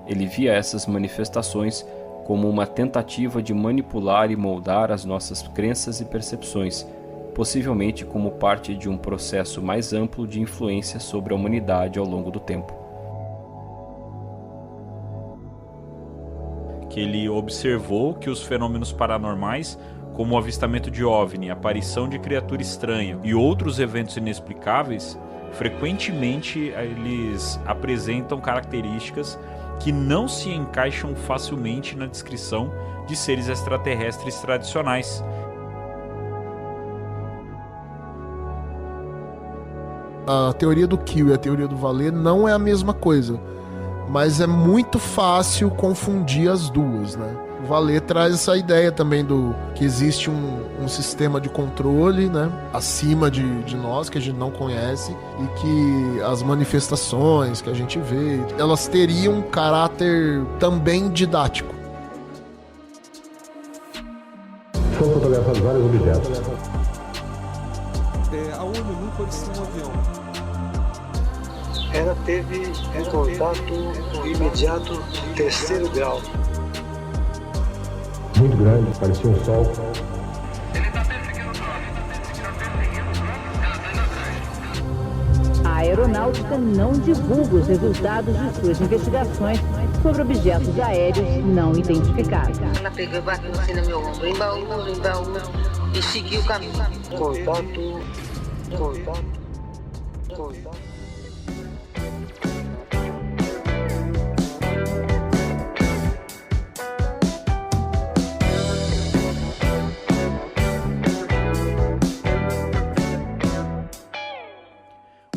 Ele via essas manifestações como uma tentativa de manipular e moldar as nossas crenças e percepções, possivelmente como parte de um processo mais amplo de influência sobre a humanidade ao longo do tempo. Que ele observou que os fenômenos paranormais, como o avistamento de OVNI, aparição de criatura estranha e outros eventos inexplicáveis, frequentemente eles apresentam características que não se encaixam facilmente na descrição de seres extraterrestres tradicionais. A teoria do Kill e a teoria do Vallée não é a mesma coisa, mas é muito fácil confundir as duas, né? O Vallée traz essa ideia também do que existe um sistema de controle, né, acima de nós, que a gente não conhece, e que as manifestações que a gente vê, elas teriam um caráter também didático. Foram fotografados vários objetos. A ONU nunca ordenou um avião. Ela teve um contato imediato de terceiro grau. Muito grande, parecia um sol. Ele está perseguindo o drone, ela está indo atrás. A aeronáutica não divulga os resultados de suas investigações sobre objetos aéreos não identificados. Ela pegou e bateu assim no meu ombro, embaú, e seguiu o caminho. Contato.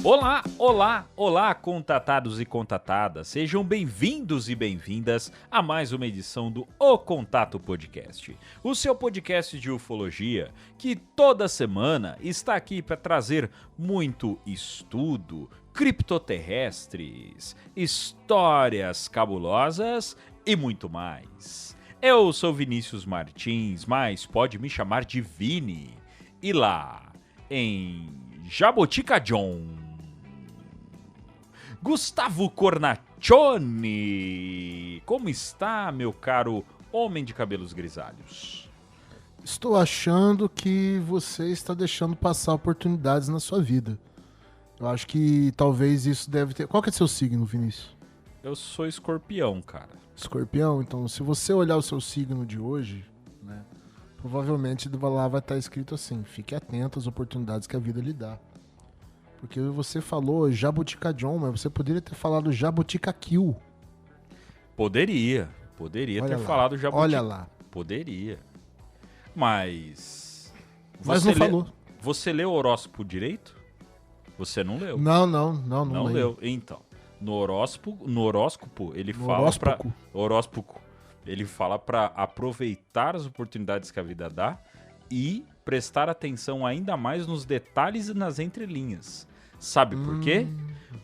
Olá, olá, olá, contatados e contatadas. Sejam bem-vindos e bem-vindas a mais uma edição do O Contato Podcast, o seu podcast de ufologia que toda semana está aqui para trazer muito estudo, criptoterrestres, histórias cabulosas e muito mais. Eu sou Vinícius Martins, mas pode me chamar de Vini. E lá, em Jaboticabal, Gustavo Cornaccione, como está, meu caro homem de cabelos grisalhos? Estou achando que você está deixando passar oportunidades na sua vida. Eu acho que talvez isso deve ter... Qual que é seu signo, Vinícius? Eu sou escorpião, cara. Escorpião? Então, se você olhar o seu signo de hoje, né, provavelmente lá vai estar escrito assim: fique atento às oportunidades que a vida lhe dá. Porque você falou Jaboticabal, mas você poderia ter falado Jaboticabal. Poderia ter falado Jaboticabal. Olha lá. Poderia. Mas não falou. Você leu o horóscopo direito? Você não leu. Não leu. Então, no horóscopo ele fala para ele fala para aproveitar as oportunidades que a vida dá e prestar atenção ainda mais nos detalhes e nas entrelinhas. Sabe por quê?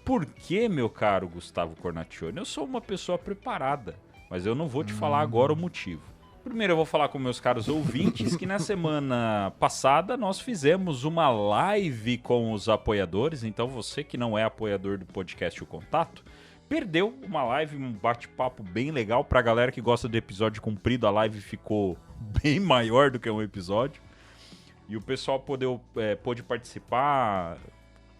Porque, meu caro Gustavo Cornaccione, eu sou uma pessoa preparada, mas eu não vou te falar agora o motivo. Primeiro eu vou falar com meus caros ouvintes que na semana passada nós fizemos uma live com os apoiadores, então você que não é apoiador do podcast O Contato, perdeu uma live, um bate-papo bem legal. Pra galera que gosta do episódio comprido, a live ficou bem maior do que um episódio. E o pessoal pôde participar,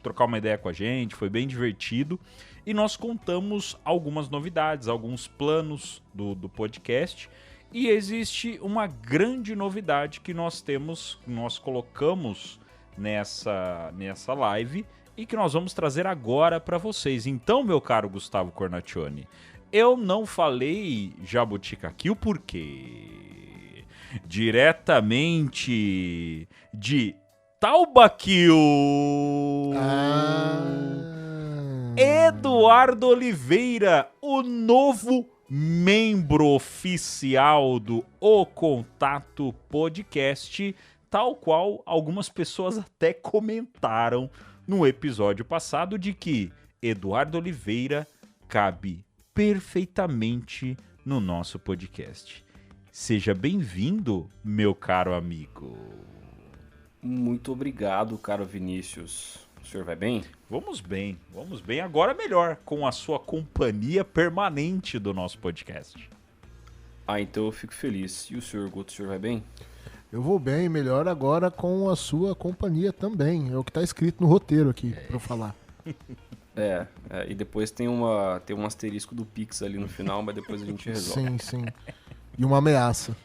trocar uma ideia com a gente, foi bem divertido. E nós contamos algumas novidades, alguns planos do podcast. E existe uma grande novidade que nós colocamos nessa live e que nós vamos trazer agora para vocês. Então, meu caro Gustavo Cornaccione, eu não falei Jaboticabal porque diretamente de Taubaquil, Eduardo Oliveira, o novo membro oficial do O Contato Podcast, tal qual algumas pessoas até comentaram no episódio passado de que Eduardo Oliveira cabe perfeitamente no nosso podcast. Seja bem-vindo, meu caro amigo. Muito obrigado, caro Vinícius. O senhor vai bem? Vamos bem. Agora melhor, com a sua companhia permanente do nosso podcast. Então eu fico feliz. E o senhor, Guto, o senhor vai bem? Eu vou bem, melhor agora com a sua companhia também. É o que tá escrito no roteiro aqui, pra eu falar. E depois tem um asterisco do Pix ali no final, mas depois a gente resolve. Sim. E uma ameaça.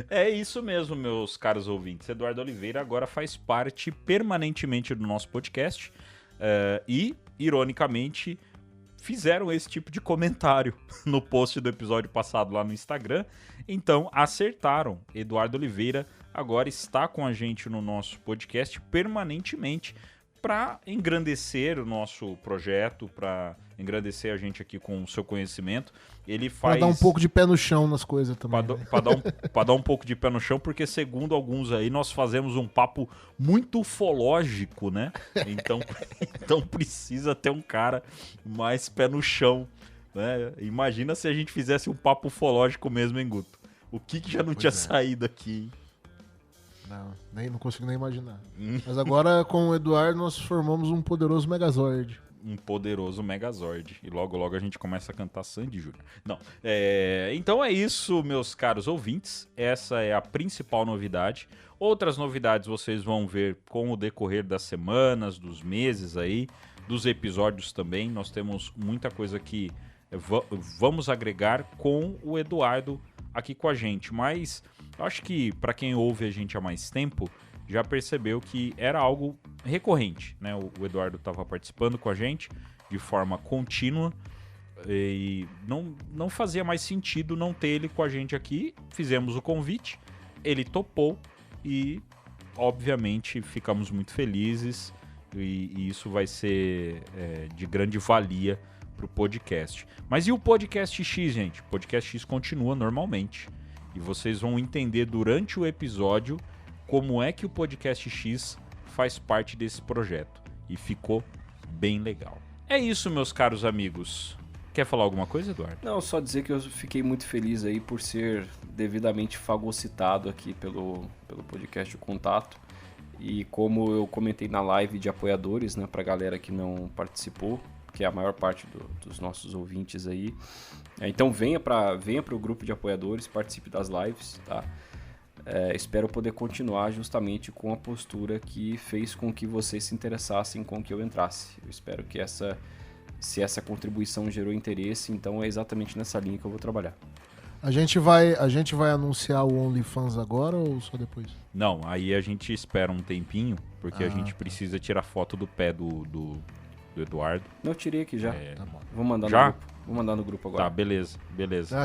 É isso mesmo, meus caros ouvintes. Eduardo Oliveira agora faz parte permanentemente do nosso podcast e, ironicamente, fizeram esse tipo de comentário no post do episódio passado lá no Instagram. Então, acertaram. Eduardo Oliveira agora está com a gente no nosso podcast permanentemente para engrandecer o nosso projeto, para engrandecer a gente aqui com o seu conhecimento. Ele faz... Para dar um pouco de pé no chão nas coisas também. Para dar um pouco de pé no chão, porque segundo alguns aí, nós fazemos um papo muito ufológico, né? Então precisa ter um cara mais pé no chão, né? Imagina se a gente fizesse um papo ufológico mesmo, hein, Guto? O que já não tinha saído aqui, hein? Não consigo nem imaginar. Mas agora, com o Eduardo, nós formamos um poderoso Megazord. Um poderoso Megazord. E logo, logo a gente começa a cantar Sandy Júnior. Não. Então é isso, meus caros ouvintes. Essa é a principal novidade. Outras novidades vocês vão ver com o decorrer das semanas, dos meses aí, dos episódios também. Nós temos muita coisa que vamos agregar com o Eduardo aqui com a gente. Mas acho que para quem ouve a gente há mais tempo, já percebeu que era algo recorrente, né? O Eduardo estava participando com a gente de forma contínua e não fazia mais sentido não ter ele com a gente aqui. Fizemos o convite, ele topou e, obviamente, ficamos muito felizes e isso vai ser de grande valia para o podcast. Mas e o Podcast X, gente? O Podcast X continua normalmente e vocês vão entender durante o episódio como é que o Podcast X faz parte desse projeto. E ficou bem legal. É isso, meus caros amigos. Quer falar alguma coisa, Eduardo? Não, só dizer que eu fiquei muito feliz aí por ser devidamente fagocitado aqui pelo podcast O Contato. E como eu comentei na live de apoiadores, né, pra galera que não participou, que é a maior parte dos nossos ouvintes aí. Então venha pro grupo de apoiadores, participe das lives, tá? Espero poder continuar justamente com a postura que fez com que vocês se interessassem com que eu entrasse. Eu espero que se essa contribuição gerou interesse, então é exatamente nessa linha que eu vou trabalhar. A gente vai anunciar o OnlyFans agora ou só depois? Não, aí a gente espera um tempinho, porque a gente precisa tirar foto do pé do Eduardo. Não, eu tirei aqui já. Tá bom. Vou mandar no grupo. Vou mandar no grupo agora. Tá, beleza.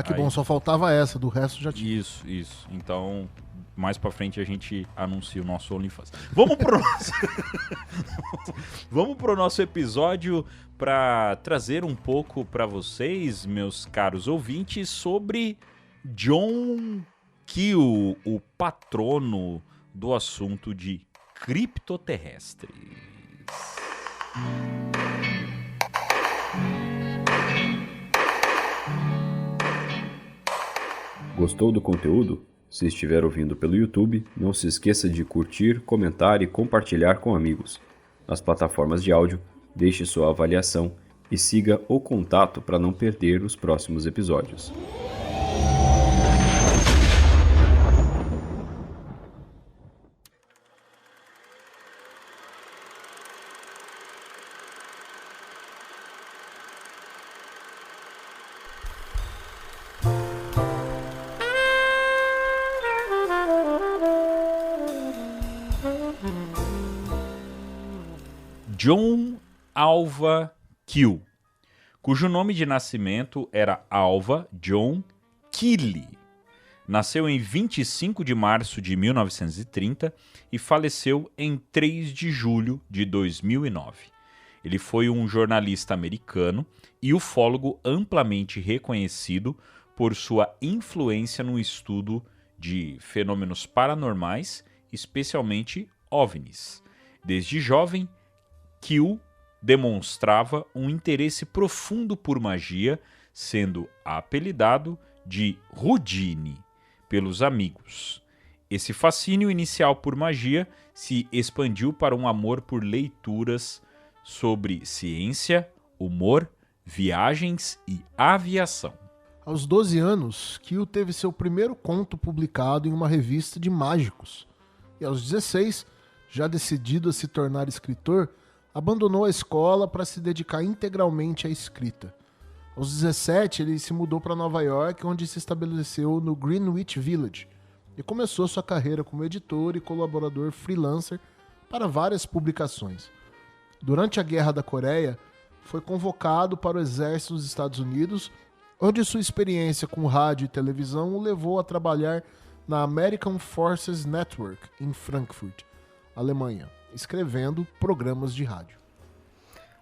Que bom, só faltava essa, do resto já tinha. Isso. Então, mais pra frente a gente anuncia o nosso OnlyFans. Vamos pro nosso episódio para trazer um pouco para vocês, meus caros ouvintes, sobre John Keel, o patrono do assunto de criptoterrestres. Gostou do conteúdo? Se estiver ouvindo pelo YouTube, não se esqueça de curtir, comentar e compartilhar com amigos. Nas plataformas de áudio, deixe sua avaliação e siga o Contato para não perder os próximos episódios. John Alva Keel, cujo nome de nascimento era Alva John Keely. Nasceu em 25 de março de 1930 e faleceu em 3 de julho de 2009. Ele foi um jornalista americano e ufólogo amplamente reconhecido por sua influência no estudo de fenômenos paranormais, especialmente OVNIs. Desde jovem, Keel demonstrava um interesse profundo por magia, sendo apelidado de Houdini pelos amigos. Esse fascínio inicial por magia se expandiu para um amor por leituras sobre ciência, humor, viagens e aviação. Aos 12 anos, Kyo teve seu primeiro conto publicado em uma revista de mágicos. E aos 16, já decidido a se tornar escritor, abandonou a escola para se dedicar integralmente à escrita. Aos 17, ele se mudou para Nova York, onde se estabeleceu no Greenwich Village, e começou sua carreira como editor e colaborador freelancer para várias publicações. Durante a Guerra da Coreia, foi convocado para o exército dos Estados Unidos, onde sua experiência com rádio e televisão o levou a trabalhar na American Forces Network, em Frankfurt, Alemanha, escrevendo programas de rádio.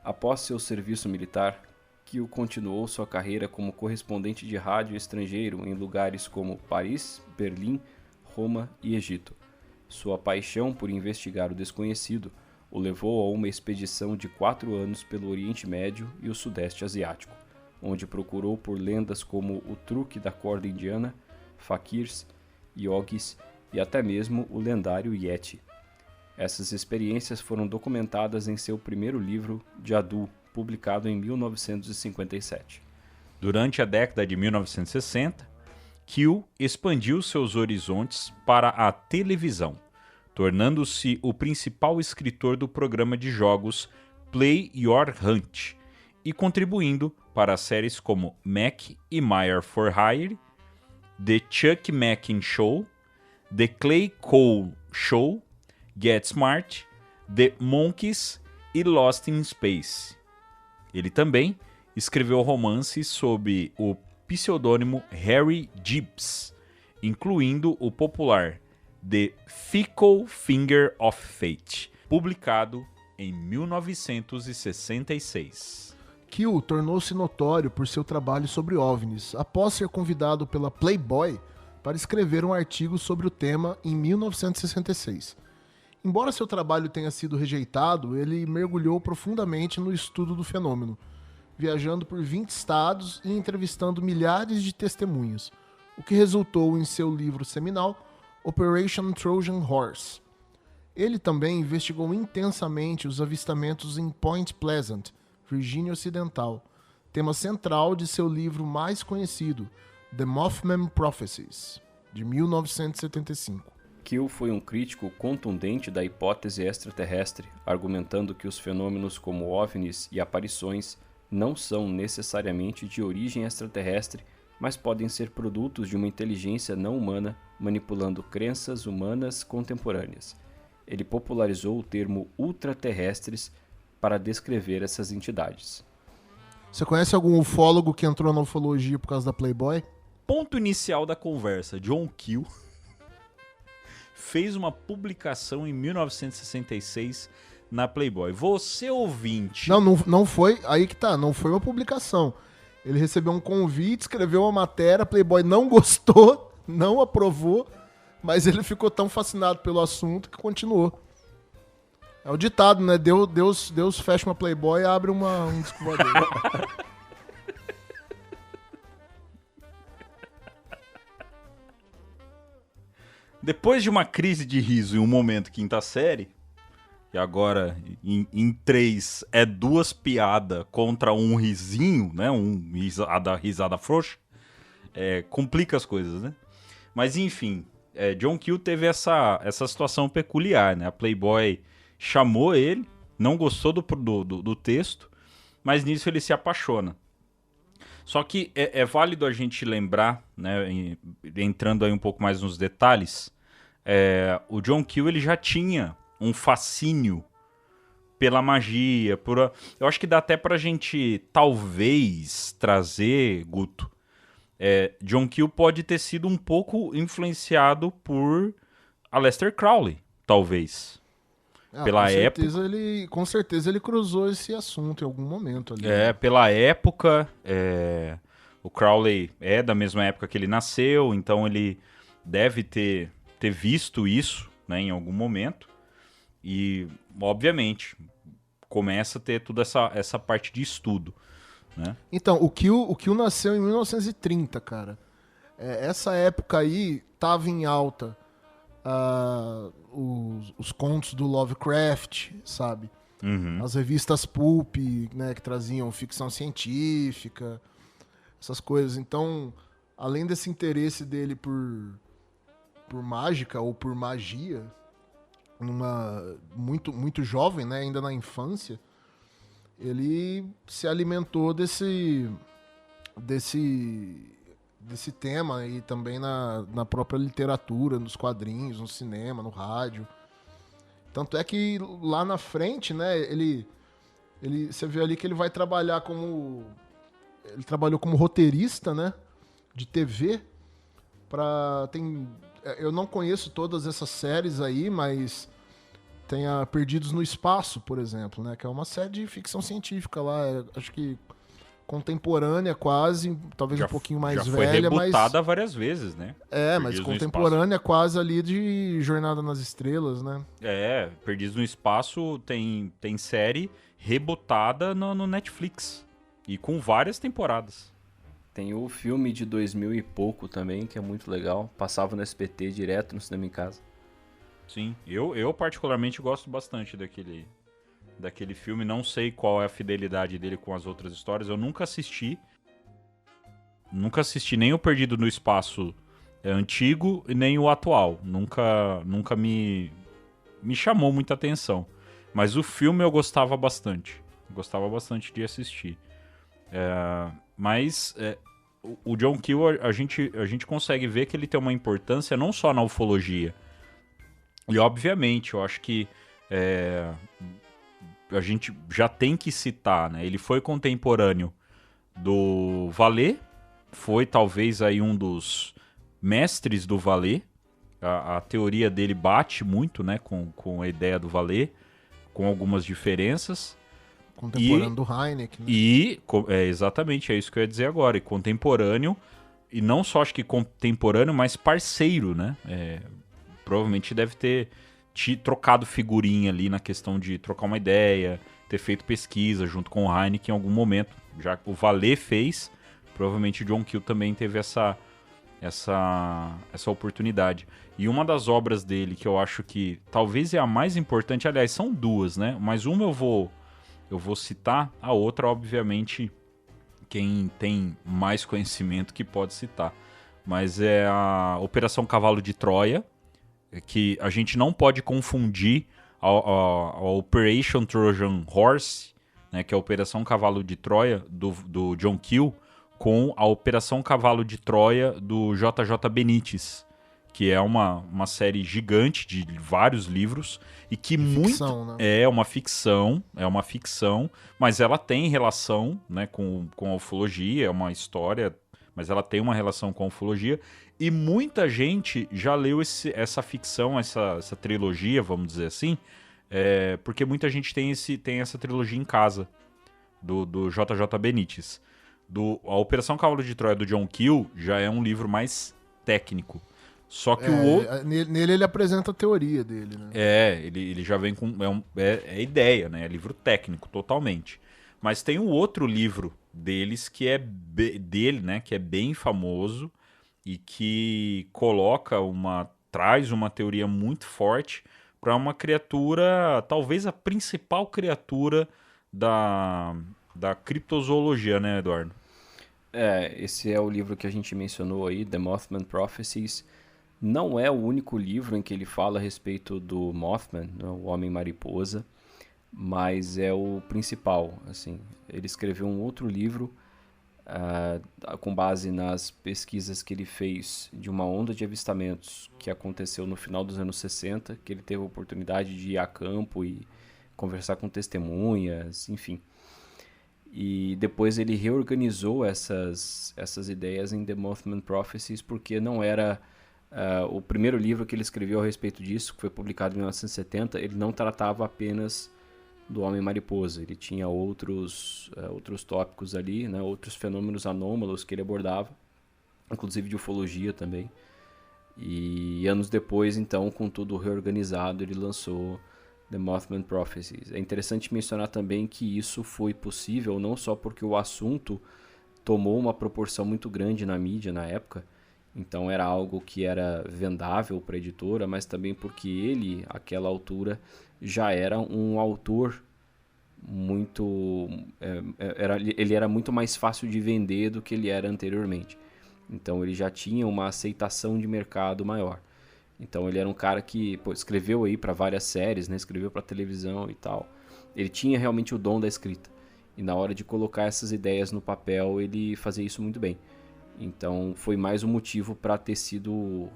Após seu serviço militar, Kyo continuou sua carreira como correspondente de rádio estrangeiro em lugares como Paris, Berlim, Roma e Egito. Sua paixão por investigar o desconhecido o levou a uma expedição de 4 anos pelo Oriente Médio e o Sudeste Asiático, onde procurou por lendas como o truque da corda indiana, faquirs, yogis e até mesmo o lendário Yeti. Essas experiências foram documentadas em seu primeiro livro, Jadoo, publicado em 1957. Durante a década de 1960, Kyo expandiu seus horizontes para a televisão, tornando-se o principal escritor do programa de jogos Play Your Hunt e contribuindo para séries como Mac e Meyer for Hire, The Chuck Mackin Show, The Clay Cole Show, Get Smart, The Monkees e Lost in Space. Ele também escreveu romances sob o pseudônimo Harry Gibbs, incluindo o popular The Fickle Finger of Fate, publicado em 1966. Kyo tornou-se notório por seu trabalho sobre OVNIs, após ser convidado pela Playboy para escrever um artigo sobre o tema em 1966. Embora seu trabalho tenha sido rejeitado, ele mergulhou profundamente no estudo do fenômeno, viajando por 20 estados e entrevistando milhares de testemunhas, o que resultou em seu livro seminal Operation Trojan Horse. Ele também investigou intensamente os avistamentos em Point Pleasant, Virgínia Ocidental, tema central de seu livro mais conhecido, The Mothman Prophecies, de 1975. Kyo foi um crítico contundente da hipótese extraterrestre, argumentando que os fenômenos como OVNIs e aparições não são necessariamente de origem extraterrestre, mas podem ser produtos de uma inteligência não humana manipulando crenças humanas contemporâneas. Ele popularizou o termo ultraterrestres para descrever essas entidades. Você conhece algum ufólogo que entrou na ufologia por causa da Playboy? Ponto inicial da conversa. John Kyo fez uma publicação em 1966 na Playboy. Você, ouvinte... Não foi... Aí que tá, não foi uma publicação. Ele recebeu um convite, escreveu uma matéria, a Playboy não gostou, não aprovou, mas ele ficou tão fascinado pelo assunto que continuou. É o ditado, né? Deus fecha uma Playboy e abre um disco voador. Depois de uma crise de riso em um momento quinta série, e agora em 3 é 2 piadas contra um risinho, né? Risada frouxa, complica as coisas, né? Mas enfim, John Kyo teve essa situação peculiar, né? A Playboy chamou ele, não gostou do texto, mas nisso ele se apaixona. Só que é válido a gente lembrar, né, entrando aí um pouco mais nos detalhes, o John Kyo ele já tinha um fascínio pela magia, eu acho que dá até pra gente talvez trazer, Guto, John Kyo pode ter sido um pouco influenciado por Aleister Crowley, talvez. Pela época. Com certeza ele cruzou esse assunto em algum momento ali. Pela época, o Crowley é da mesma época que ele nasceu, então ele deve ter visto isso, né, em algum momento. E, obviamente, começa a ter toda essa parte de estudo, né? Então, o Kyo nasceu em 1930, cara. Essa época aí tava em alta os contos do Lovecraft, sabe? Uhum. As revistas pulp, né, que traziam ficção científica, essas coisas. Então, além desse interesse dele por mágica ou por magia, muito jovem, né, ainda na infância, ele se alimentou desse tema e também na própria literatura, nos quadrinhos, no cinema, no rádio. Tanto é que lá na frente, né, você vê ali que ele vai trabalhar ele trabalhou como roteirista, né, de TV. Eu não conheço todas essas séries aí, mas tem a Perdidos no Espaço, por exemplo, né, que é uma série de ficção científica lá, acho que contemporânea quase, talvez um pouquinho mais velha, mas... Já foi rebutada várias vezes, né? Mas contemporânea quase ali de Jornada nas Estrelas, né? Perdidos no Espaço tem série rebutada no Netflix. E com várias temporadas. Tem o filme de 2000 e pouco também, que é muito legal. Passava no SBT direto no cinema em casa. Sim, eu particularmente gosto bastante daquele filme. Não sei qual é a fidelidade dele com as outras histórias. Eu nunca assisti. Nunca assisti nem o Perdido no Espaço antigo e nem o atual. Nunca me chamou muita atenção. Mas o filme eu gostava bastante. Gostava bastante de assistir. Mas o John Keel, a gente consegue ver que ele tem uma importância não só na ufologia. E obviamente, eu acho que a gente já tem que citar, né? Ele foi contemporâneo do Vallée, foi talvez aí um dos mestres do Vallée. A teoria dele bate muito, né, com a ideia do Vallée, com algumas diferenças. Contemporâneo do Hynek, né? Exatamente, é isso que eu ia dizer agora. E contemporâneo, e não só acho que contemporâneo, mas parceiro, né? Provavelmente deve ter trocado figurinha ali na questão de trocar uma ideia, ter feito pesquisa junto com o Hynek em algum momento. Já que o Vallée fez, provavelmente o John Keel também teve essa oportunidade. E uma das obras dele que eu acho que talvez é a mais importante, aliás, são duas, né? Mas uma eu vou citar, a outra, obviamente, quem tem mais conhecimento que pode citar. Mas é a Operação Cavalo de Troia, que a gente não pode confundir a Operation Trojan Horse, né, que é a Operação Cavalo de Troia do John Keel, com a Operação Cavalo de Troia do JJ Benítez, que é uma série gigante de vários livros e que né? É uma ficção, mas ela tem relação, né, com a ufologia, é uma história, mas ela tem uma relação com a ufologia, e muita gente já leu essa ficção, essa trilogia, vamos dizer assim, porque muita gente tem essa trilogia em casa, do JJ Benítez. A Operação Cavalo de Troia do John Keel já é um livro mais técnico. Só que o outro... Nele ele apresenta a teoria dele, né? Ele já vem com... É ideia, né? É livro técnico, totalmente. Mas tem um outro livro deles que é dele, né? Que é bem famoso e que traz uma teoria muito forte para uma criatura, talvez a principal criatura da criptozoologia, né, Eduardo? Esse é o livro que a gente mencionou aí, The Mothman Prophecies. Não é o único livro em que ele fala a respeito do Mothman, o Homem-Mariposa, mas é o principal. Assim. Ele escreveu um outro livro com base nas pesquisas que ele fez de uma onda de avistamentos que aconteceu no final dos anos 60, que ele teve a oportunidade de ir a campo e conversar com testemunhas, enfim. E depois ele reorganizou essas ideias em The Mothman Prophecies, porque não era o primeiro livro que ele escreveu a respeito disso, que foi publicado em 1970, ele não tratava apenas do Homem-Mariposa, ele tinha outros tópicos ali, né, outros fenômenos anômalos que ele abordava, inclusive de ufologia também. E anos depois, então, com tudo reorganizado, ele lançou The Mothman Prophecies. É interessante mencionar também que isso foi possível não só porque o assunto tomou uma proporção muito grande na mídia na época, Então era algo que era vendável para a editora, mas também porque ele, àquela altura, já era um autor muito... ele era muito mais fácil de vender do que ele era anteriormente. Então ele já tinha uma aceitação de mercado maior. Então ele era um cara que escreveu aí para várias séries, né? Escreveu para televisão e tal. Ele tinha realmente o dom da escrita. E na hora de colocar essas ideias no papel, ele fazia isso muito bem. Então foi mais um motivo para ter sido...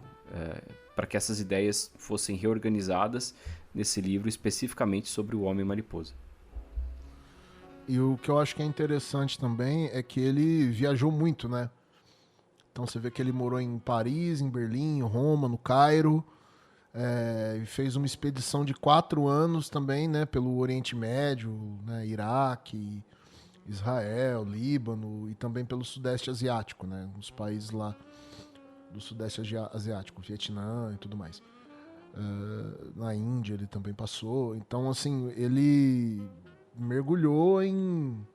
para que essas ideias fossem reorganizadas nesse livro, especificamente sobre o Homem-Mariposa. E o que eu acho que é interessante também é que ele viajou muito, né? Então você vê que ele morou em Paris, em Berlim, em Roma, no Cairo, e fez uma expedição de 4 anos também, né, pelo Oriente Médio, né, Iraque, Israel, Líbano e também pelo Sudeste Asiático, né, os países lá do Sudeste Asiático, Vietnã e tudo mais. Na Índia ele também passou. Então, assim, ele mergulhou em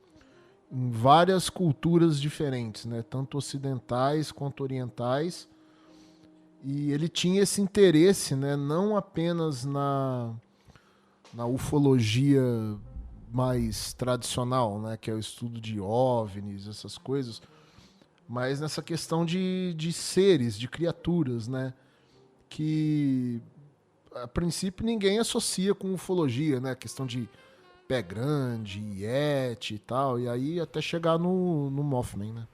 várias culturas diferentes, né? Tanto ocidentais quanto orientais, e ele tinha esse interesse, né? Não apenas na ufologia mais tradicional, né? Que é o estudo de OVNIs, essas coisas, mas nessa questão de seres, de criaturas, né? Que a princípio ninguém associa com ufologia, né? A questão de pé grande, Yeti e tal, e aí até chegar no Mothman, né?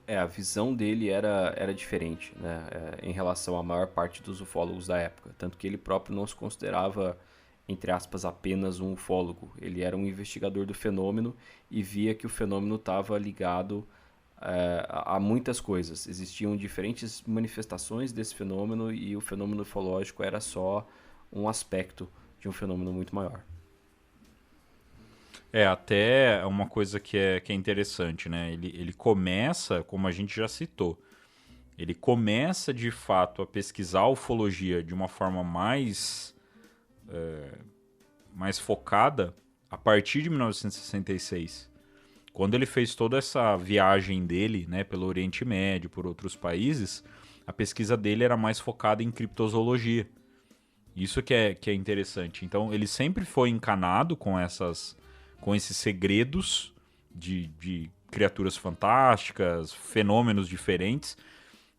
A visão dele era diferente, né? Em relação à maior parte dos ufólogos da época. Tanto que ele próprio não se considerava, entre aspas, apenas um ufólogo. Ele era um investigador do fenômeno e via que o fenômeno estava ligado a muitas coisas. Existiam diferentes manifestações desse fenômeno e o fenômeno ufológico era só um aspecto de um fenômeno muito maior. Até uma coisa que é interessante, né? Ele começa, como a gente já citou, ele começa de fato a pesquisar a ufologia de uma forma mais focada a partir de 1966. Quando ele fez toda essa viagem dele, né, pelo Oriente Médio, por outros países, a pesquisa dele era mais focada em criptozoologia. Isso que é interessante. Então ele sempre foi encanado com esses segredos de criaturas fantásticas, fenômenos diferentes,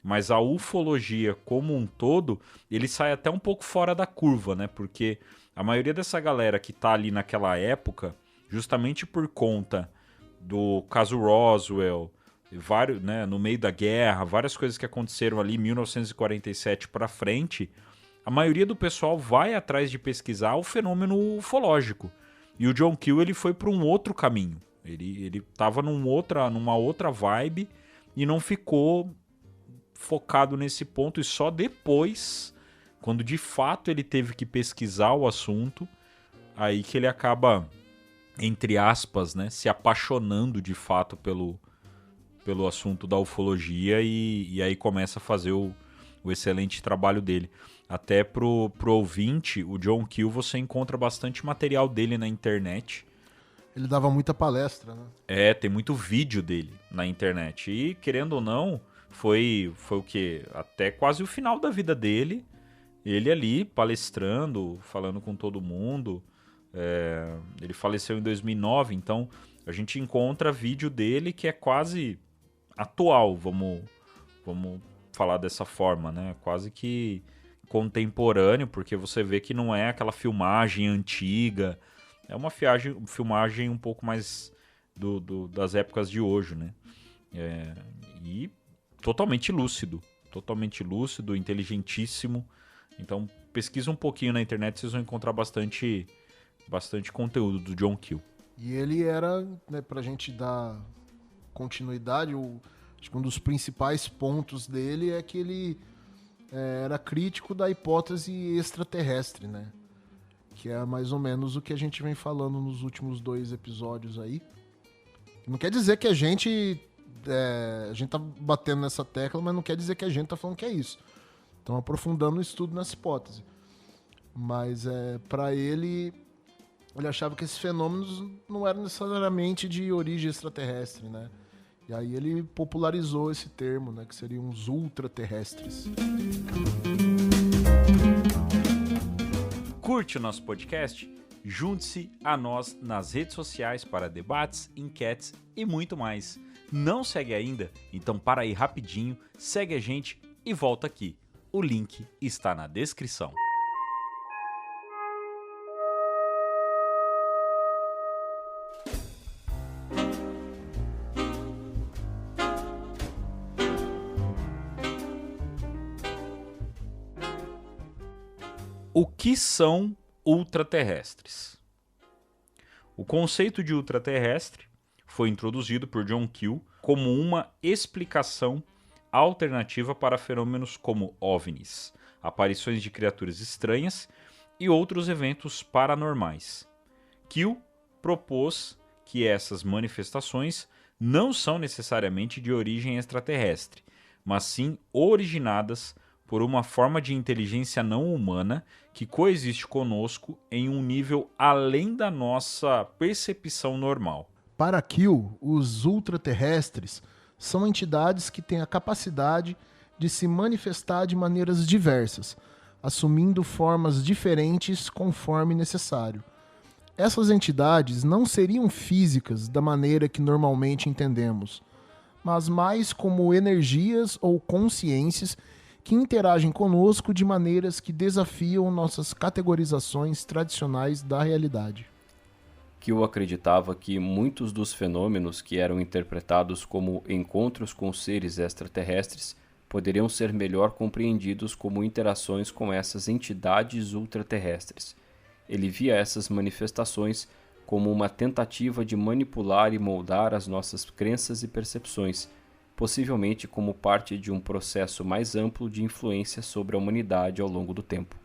mas a ufologia como um todo, ele sai até um pouco fora da curva, né? Porque a maioria dessa galera que tá ali naquela época, justamente por conta do caso Roswell, né, no meio da guerra, várias coisas que aconteceram ali em 1947 para frente, a maioria do pessoal vai atrás de pesquisar o fenômeno ufológico. E o John Keel, ele foi para um outro caminho. Ele estava numa outra vibe e não ficou focado nesse ponto. E só depois, quando de fato ele teve que pesquisar o assunto, aí que ele acaba, entre aspas, né, se apaixonando de fato pelo assunto da ufologia e aí começa a fazer o excelente trabalho dele. Até pro ouvinte, o John Keel, você encontra bastante material dele na internet. Ele dava muita palestra, né? Tem muito vídeo dele na internet. E, querendo ou não, foi o quê? Até quase o final da vida dele. Ele ali, palestrando, falando com todo mundo. Ele faleceu em 2009, então a gente encontra vídeo dele que é quase atual, vamos falar dessa forma, né? Quase que contemporâneo, porque você vê que não é aquela filmagem antiga, é uma filmagem um pouco mais das épocas de hoje, né? E totalmente lúcido, inteligentíssimo. Então pesquisa um pouquinho na internet, vocês vão encontrar bastante conteúdo do John Keel. E ele era, né, pra gente dar continuidade, acho que um dos principais pontos dele é que ele era crítico da hipótese extraterrestre, né? Que é mais ou menos o que a gente vem falando nos últimos 2 episódios aí. Não quer dizer que a gente tá batendo nessa tecla, mas não quer dizer que a gente tá falando que é isso. Estão aprofundando o estudo nessa hipótese. Mas para ele achava que esses fenômenos não eram necessariamente de origem extraterrestre, né? E aí ele popularizou esse termo, né, que seriam os ultraterrestres. Curte o nosso podcast? Junte-se a nós nas redes sociais para debates, enquetes e muito mais. Não segue ainda? Então para aí rapidinho, segue a gente e volta aqui. O link está na descrição. O que são ultraterrestres? O conceito de ultraterrestre foi introduzido por John Keel como uma explicação alternativa para fenômenos como OVNIs, aparições de criaturas estranhas e outros eventos paranormais. Keel propôs que essas manifestações não são necessariamente de origem extraterrestre, mas sim originadas por uma forma de inteligência não humana que coexiste conosco em um nível além da nossa percepção normal. Para Keel, os ultraterrestres são entidades que têm a capacidade de se manifestar de maneiras diversas, assumindo formas diferentes conforme necessário. Essas entidades não seriam físicas da maneira que normalmente entendemos, mas mais como energias ou consciências que interagem conosco de maneiras que desafiam nossas categorizações tradicionais da realidade. Keel acreditava que muitos dos fenômenos que eram interpretados como encontros com seres extraterrestres poderiam ser melhor compreendidos como interações com essas entidades ultraterrestres. Ele via essas manifestações como uma tentativa de manipular e moldar as nossas crenças e percepções, possivelmente como parte de um processo mais amplo de influência sobre a humanidade ao longo do tempo.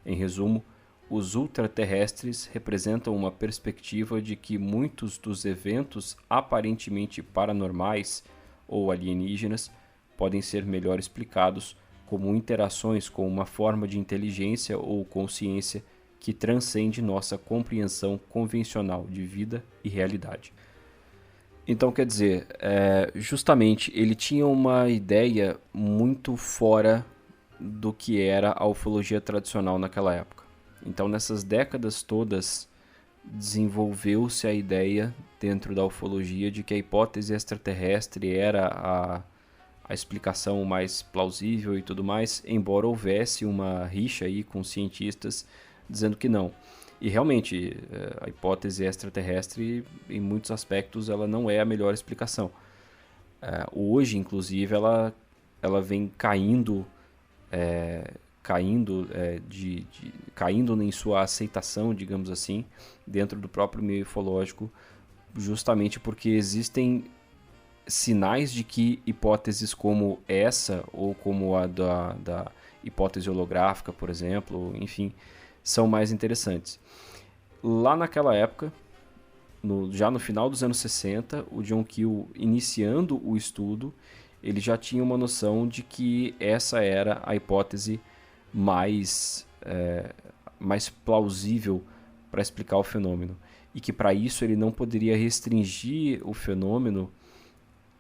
Em resumo, os ultraterrestres representam uma perspectiva de que muitos dos eventos aparentemente paranormais ou alienígenas podem ser melhor explicados como interações com uma forma de inteligência ou consciência que transcende nossa compreensão convencional de vida e realidade. Então, quer dizer, justamente ele tinha uma ideia muito fora do que era a ufologia tradicional naquela época. Então, nessas décadas todas, desenvolveu-se a ideia dentro da ufologia de que a hipótese extraterrestre era a explicação mais plausível e tudo mais, embora houvesse uma rixa aí com cientistas dizendo que não. E realmente, a hipótese extraterrestre, em muitos aspectos, ela não é a melhor explicação. Hoje, inclusive, ela vem caindo em sua aceitação, digamos assim, dentro do próprio meio ufológico, justamente porque existem sinais de que hipóteses como essa, ou como a da hipótese holográfica, por exemplo, enfim, são mais interessantes. Lá naquela época, já no final dos anos 60, o John Keel, iniciando o estudo, ele já tinha uma noção de que essa era a hipótese mais plausível para explicar o fenômeno. E que para isso ele não poderia restringir o fenômeno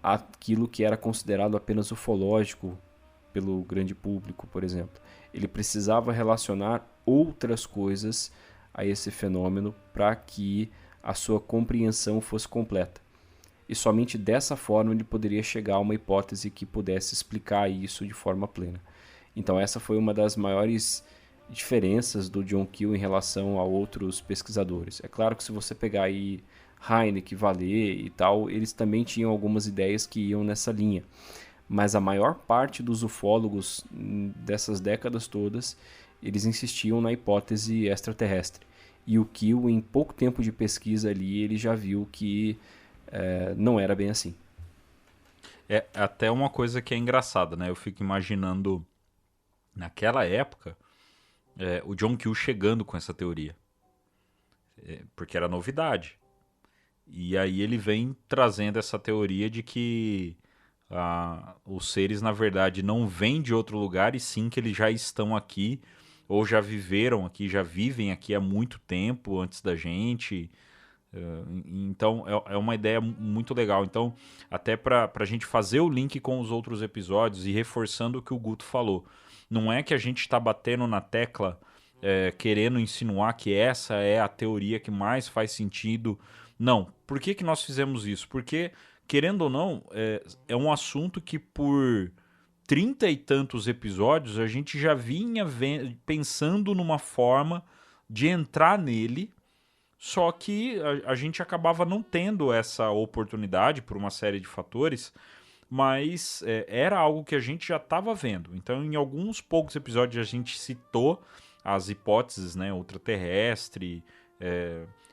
àquilo que era considerado apenas ufológico pelo grande público, por exemplo. Ele precisava relacionar outras coisas a esse fenômeno para que a sua compreensão fosse completa. E somente dessa forma ele poderia chegar a uma hipótese que pudesse explicar isso de forma plena. Então essa foi uma das maiores diferenças do John Keel em relação a outros pesquisadores. É claro que se você pegar aí Hynek, Vallée e tal, eles também tinham algumas ideias que iam nessa linha. Mas a maior parte dos ufólogos dessas décadas todas, eles insistiam na hipótese extraterrestre. E o Keel, em pouco tempo de pesquisa ali, ele já viu que não era bem assim. É até uma coisa que é engraçada, né? Eu fico imaginando, naquela época, o John Keel chegando com essa teoria. Porque era novidade. E aí ele vem trazendo essa teoria de que os seres, na verdade, não vêm de outro lugar, e sim que eles já estão aqui, ou já viveram aqui, já vivem aqui há muito tempo antes da gente. Então, é uma ideia muito legal. Então, até para a gente fazer o link com os outros episódios e reforçando o que o Guto falou. Não é que a gente está batendo na tecla querendo insinuar que essa é a teoria que mais faz sentido. Não. Por que nós fizemos isso? Porque, querendo ou não, é um assunto que por 30 e tantos episódios a gente já vinha pensando numa forma de entrar nele, só que a gente acabava não tendo essa oportunidade por uma série de fatores, mas era algo que a gente já estava vendo. Então, em alguns poucos episódios a gente citou as hipóteses, né, ultraterrestre,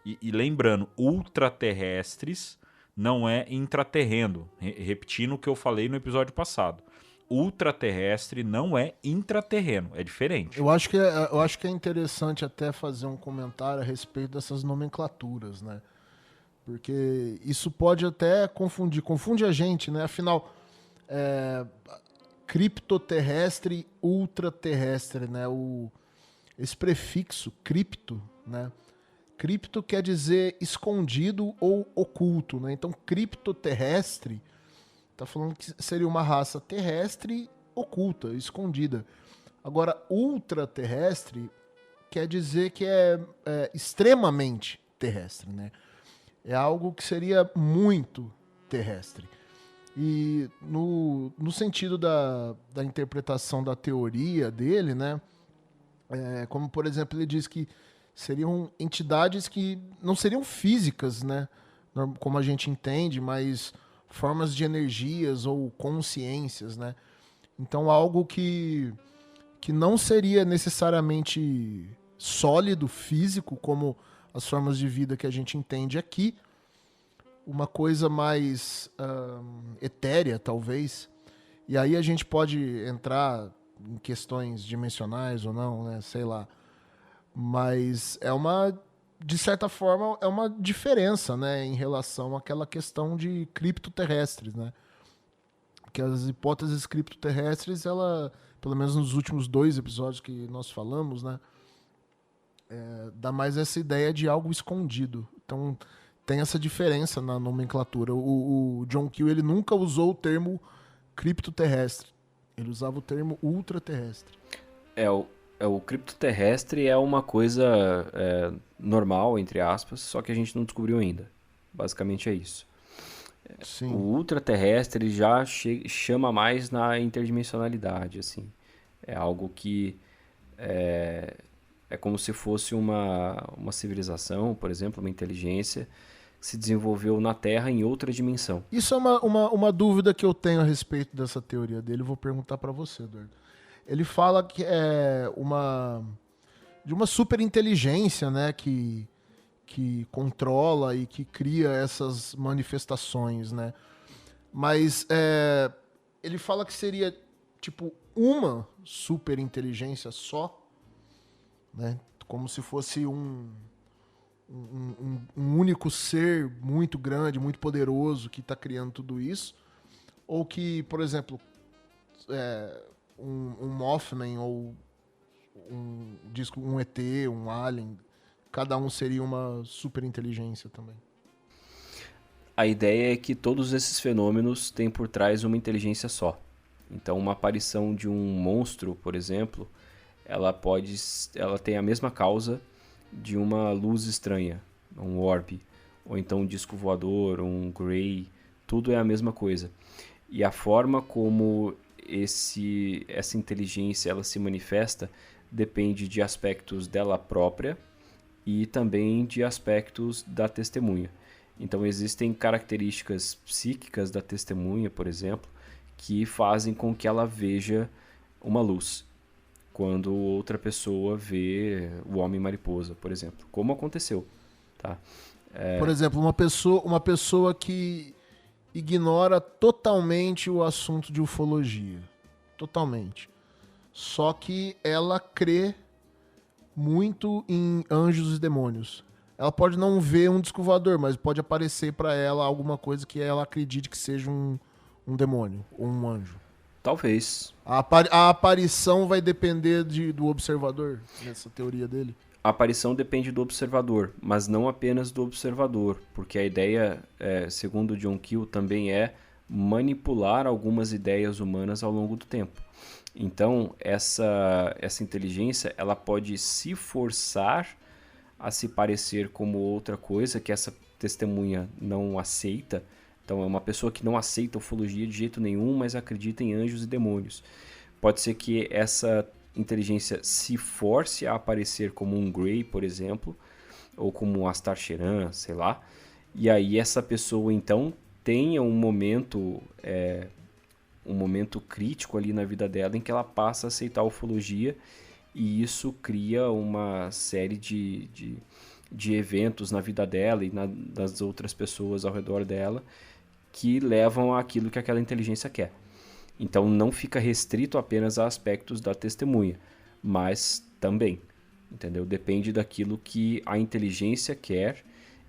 e lembrando, ultraterrestres não é intraterreno, repetindo o que eu falei no episódio passado. Ultraterrestre não é intraterreno, é diferente. Eu acho que é interessante até fazer um comentário a respeito dessas nomenclaturas, né? Porque isso pode até confunde a gente, né? Afinal, criptoterrestre, ultraterrestre, né? Esse prefixo cripto, né? Cripto quer dizer escondido ou oculto, né? Então, criptoterrestre tá falando que seria uma raça terrestre oculta, escondida. Agora, ultraterrestre quer dizer que é extremamente terrestre, né? É algo que seria muito terrestre. E no sentido da interpretação da teoria dele, né? Como, por exemplo, ele diz que seriam entidades que não seriam físicas, né? Como a gente entende, mas formas de energias ou consciências, né? Então, algo que não seria necessariamente sólido, físico, como as formas de vida que a gente entende aqui. Uma coisa mais etérea, talvez. E aí a gente pode entrar em questões dimensionais ou não, né? Sei lá. Mas de certa forma, é uma diferença, né, em relação àquela questão de criptoterrestres, né? Que as hipóteses criptoterrestres, pelo menos nos últimos 2 episódios que nós falamos, né, dá mais essa ideia de algo escondido. Então, tem essa diferença na nomenclatura. O John Keel, ele nunca usou o termo criptoterrestre. Ele usava o termo ultraterrestre. O criptoterrestre é uma coisa normal, entre aspas, só que a gente não descobriu ainda. Basicamente é isso. Sim. O ultraterrestre já chama mais na interdimensionalidade, assim. É algo que é como se fosse uma civilização, por exemplo, uma inteligência que se desenvolveu na Terra em outra dimensão. Isso é uma dúvida que eu tenho a respeito dessa teoria dele. Eu vou perguntar para você, Eduardo. Ele fala que é de uma superinteligência, né, que controla e que cria essas manifestações, né? Mas ele fala que seria tipo uma superinteligência só, né? Como se fosse um único ser muito grande, muito poderoso que está criando tudo isso, ou que, por exemplo, um Mothman ou um ET, um Alien, cada um seria uma superinteligência também. A ideia é que todos esses fenômenos têm por trás uma inteligência só. Então, uma aparição de um monstro, por exemplo, ela tem a mesma causa de uma luz estranha, um orbe, ou então um disco voador, um Grey, tudo é a mesma coisa. E a forma como essa inteligência ela se manifesta depende de aspectos dela própria e também de aspectos da testemunha. Então existem características psíquicas da testemunha, por exemplo, que fazem com que ela veja uma luz quando outra pessoa vê o Homem-Mariposa, por exemplo, como aconteceu, tá? Por exemplo, uma pessoa que ignora totalmente o assunto de ufologia. Totalmente. Só que ela crê muito em anjos e demônios. Ela pode não ver um disco voador, mas pode aparecer para ela alguma coisa que ela acredite que seja um demônio ou um anjo. Talvez. A aparição vai depender do observador, nessa teoria dele? A aparição depende do observador, mas não apenas do observador, porque a ideia, segundo John Keel, também é manipular algumas ideias humanas ao longo do tempo. Então, essa inteligência ela pode se forçar a se parecer como outra coisa que essa testemunha não aceita. Então, é uma pessoa que não aceita ufologia de jeito nenhum, mas acredita em anjos e demônios. Pode ser que essa inteligência se force a aparecer como um Grey, por exemplo, ou como um Astar Sheran, sei lá. E aí essa pessoa, então, tenha um momento crítico ali na vida dela em que ela passa a aceitar a ufologia, e isso cria uma série de eventos na vida dela e das outras pessoas ao redor dela que levam àquilo que aquela inteligência quer. Então não fica restrito apenas a aspectos da testemunha, mas também, entendeu? Depende daquilo que a inteligência quer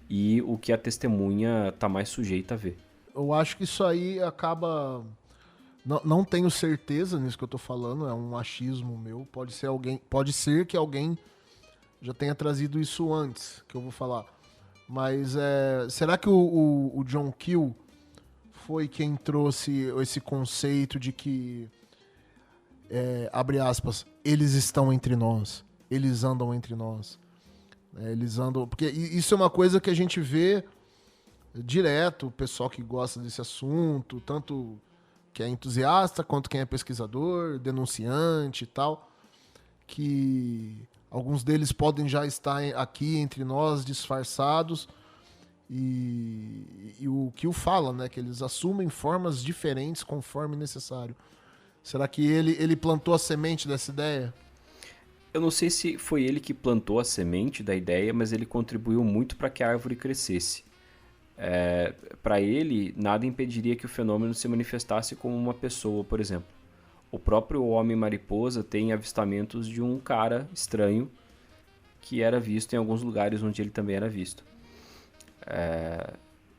e o que a testemunha está mais sujeita a ver. Eu acho que isso aí acaba... Não tenho certeza nisso que eu tô falando, é um achismo meu. Pode ser que alguém já tenha trazido isso antes, que eu vou falar. Mas será que o John Keel foi quem trouxe esse conceito de que, abre aspas, eles estão entre nós, eles andam entre nós. Eles andam... Porque isso é uma coisa que a gente vê direto, o pessoal que gosta desse assunto, tanto que é entusiasta, quanto quem é pesquisador, denunciante e tal, que alguns deles podem já estar aqui entre nós, disfarçados, e o que o fala, né, que eles assumem formas diferentes conforme necessário. Será que ele plantou a semente dessa ideia? Eu não sei se foi ele que plantou a semente da ideia, mas ele contribuiu muito para que a árvore crescesse. Para ele, nada impediria que o fenômeno se manifestasse como uma pessoa, por exemplo. O próprio Homem-Mariposa tem avistamentos de um cara estranho que era visto em alguns lugares onde ele também era visto.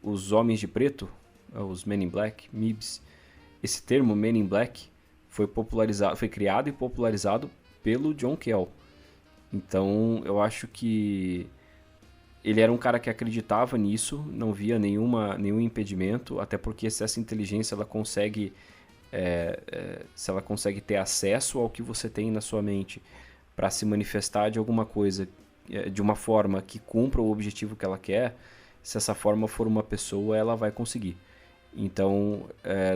Os Homens de Preto, os Men in Black, MIBs, esse termo Men in Black foi criado e popularizado pelo John Keel. Então eu acho que ele era um cara que acreditava nisso, não via nenhum impedimento, até porque se essa inteligência ela consegue, se ela consegue ter acesso ao que você tem na sua mente para se manifestar de alguma coisa, de uma forma que cumpra o objetivo que ela quer, se essa forma for uma pessoa, ela vai conseguir. Então,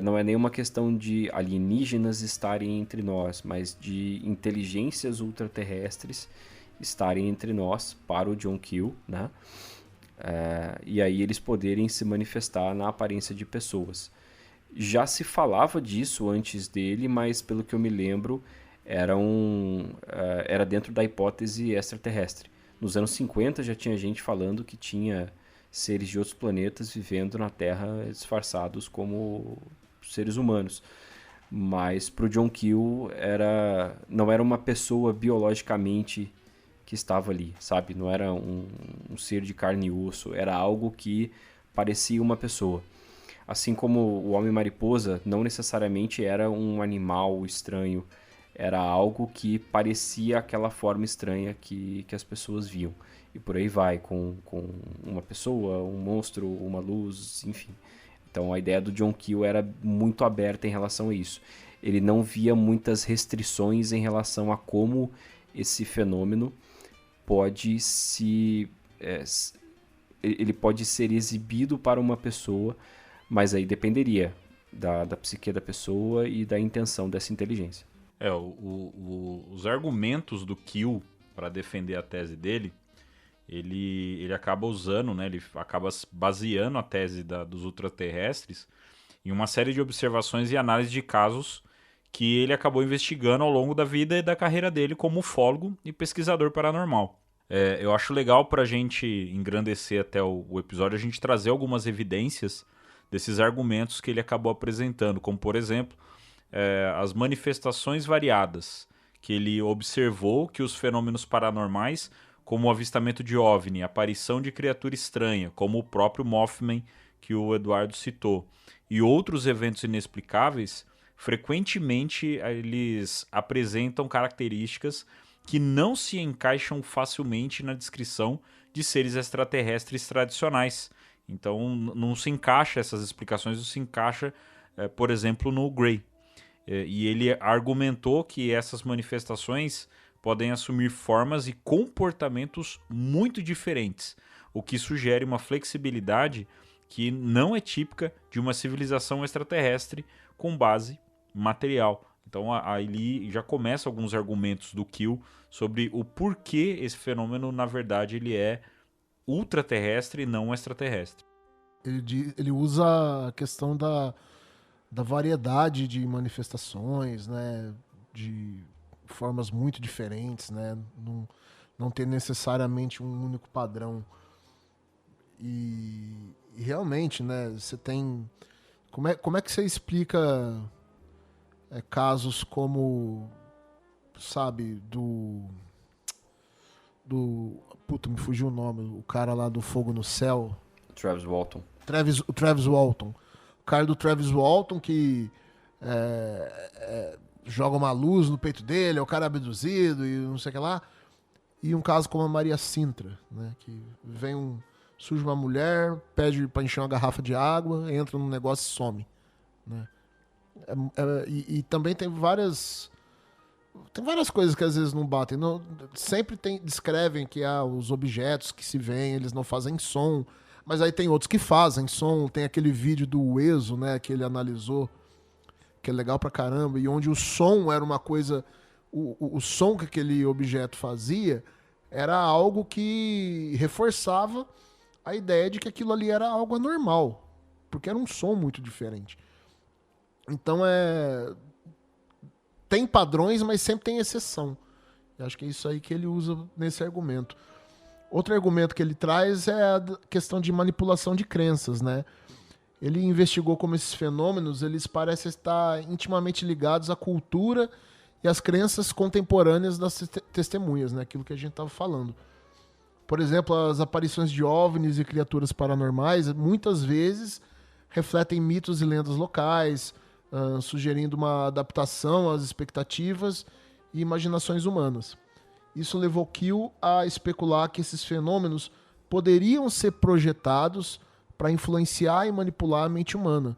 não é nenhuma questão de alienígenas estarem entre nós, mas de inteligências ultraterrestres estarem entre nós, para o John Keel, né? E aí eles poderem se manifestar na aparência de pessoas. Já se falava disso antes dele, mas pelo que eu me lembro, era dentro da hipótese extraterrestre. Nos anos 50 já tinha gente falando que tinha seres de outros planetas vivendo na Terra disfarçados como seres humanos. Mas para o John Keel não era uma pessoa biologicamente que estava ali, sabe? Não era um ser de carne e osso, era algo que parecia uma pessoa. Assim como o Homem-Mariposa não necessariamente era um animal estranho, era algo que parecia aquela forma estranha que as pessoas viam. E por aí vai, com uma pessoa, um monstro, uma luz, enfim. Então a ideia do John Keel era muito aberta em relação a isso. Ele não via muitas restrições em relação a como esse fenômeno pode ele pode ser exibido para uma pessoa, mas aí dependeria da psique da pessoa e da intenção dessa inteligência. Os argumentos do Keel para defender a tese dele, ele acaba usando, né, ele acaba baseando a tese dos ultraterrestres em uma série de observações e análise de casos que ele acabou investigando ao longo da vida e da carreira dele como ufólogo e pesquisador paranormal. Eu acho legal para a gente engrandecer até o episódio, a gente trazer algumas evidências desses argumentos que ele acabou apresentando, como, por exemplo, as manifestações variadas que ele observou que os fenômenos paranormais, como o avistamento de OVNI, aparição de criatura estranha, como o próprio Mothman que o Eduardo citou, e outros eventos inexplicáveis, frequentemente eles apresentam características que não se encaixam facilmente na descrição de seres extraterrestres tradicionais. Então não se encaixa, essas explicações não se encaixa, por exemplo, no Gray. E ele argumentou que essas manifestações podem assumir formas e comportamentos muito diferentes, o que sugere uma flexibilidade que não é típica de uma civilização extraterrestre com base material. Então ali já começa alguns argumentos do Kill sobre o porquê esse fenômeno, na verdade, ele é ultraterrestre e não extraterrestre. Ele usa a questão da variedade de manifestações, né? De formas muito diferentes, né? Não ter necessariamente um único padrão. E realmente, né? Você tem... Como é que você explica casos como, sabe, puta, me fugiu o nome, o cara lá do Fogo no Céu. Travis Walton. O Travis Walton. O cara do Travis Walton que joga uma luz no peito dele, é o cara abduzido e não sei o que lá. E um caso como a Maria Sintra, né? Que surge uma mulher, pede pra encher uma garrafa de água, entra num negócio e some, né? E também tem várias coisas que às vezes não batem. Sempre descrevem que os objetos que se veem, eles não fazem som, mas aí tem outros que fazem som. Tem aquele vídeo do ESO, né, que ele analisou, que é legal pra caramba, e onde o som era uma coisa... O som que aquele objeto fazia era algo que reforçava a ideia de que aquilo ali era algo anormal, porque era um som muito diferente. Então tem padrões, mas sempre tem exceção. Eu acho que é isso aí que ele usa nesse argumento. Outro argumento que ele traz é a questão de manipulação de crenças, né? Ele investigou como esses fenômenos eles parecem estar intimamente ligados à cultura e às crenças contemporâneas das testemunhas, né? Aquilo que a gente estava falando. Por exemplo, as aparições de OVNIs e criaturas paranormais muitas vezes refletem mitos e lendas locais, sugerindo uma adaptação às expectativas e imaginações humanas. Isso levou Kill a especular que esses fenômenos poderiam ser projetados para influenciar e manipular a mente humana,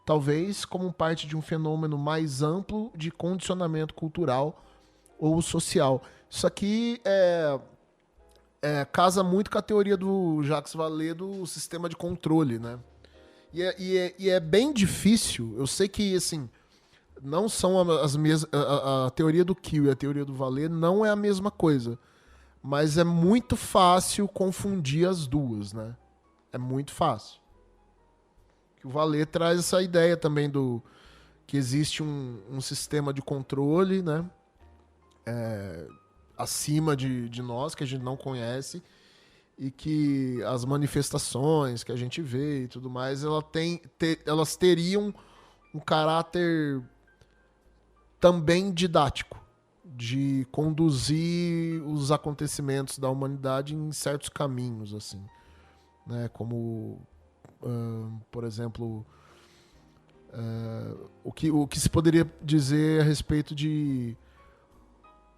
talvez como parte de um fenômeno mais amplo de condicionamento cultural ou social. Isso aqui casa muito com a teoria do Jacques Vallée do sistema de controle, né? E é bem difícil. Eu sei que, assim, não são as mesmas... A teoria do Kill e a teoria do Vallée não é a mesma coisa. Mas é muito fácil confundir as duas, né? É muito fácil. O Vallée traz essa ideia também que existe um sistema de controle, né? Acima de nós, que a gente não conhece, e que as manifestações que a gente vê e tudo mais, elas teriam um caráter também didático, de conduzir os acontecimentos da humanidade em certos caminhos, assim, né? Como, por exemplo, o que se poderia dizer a respeito de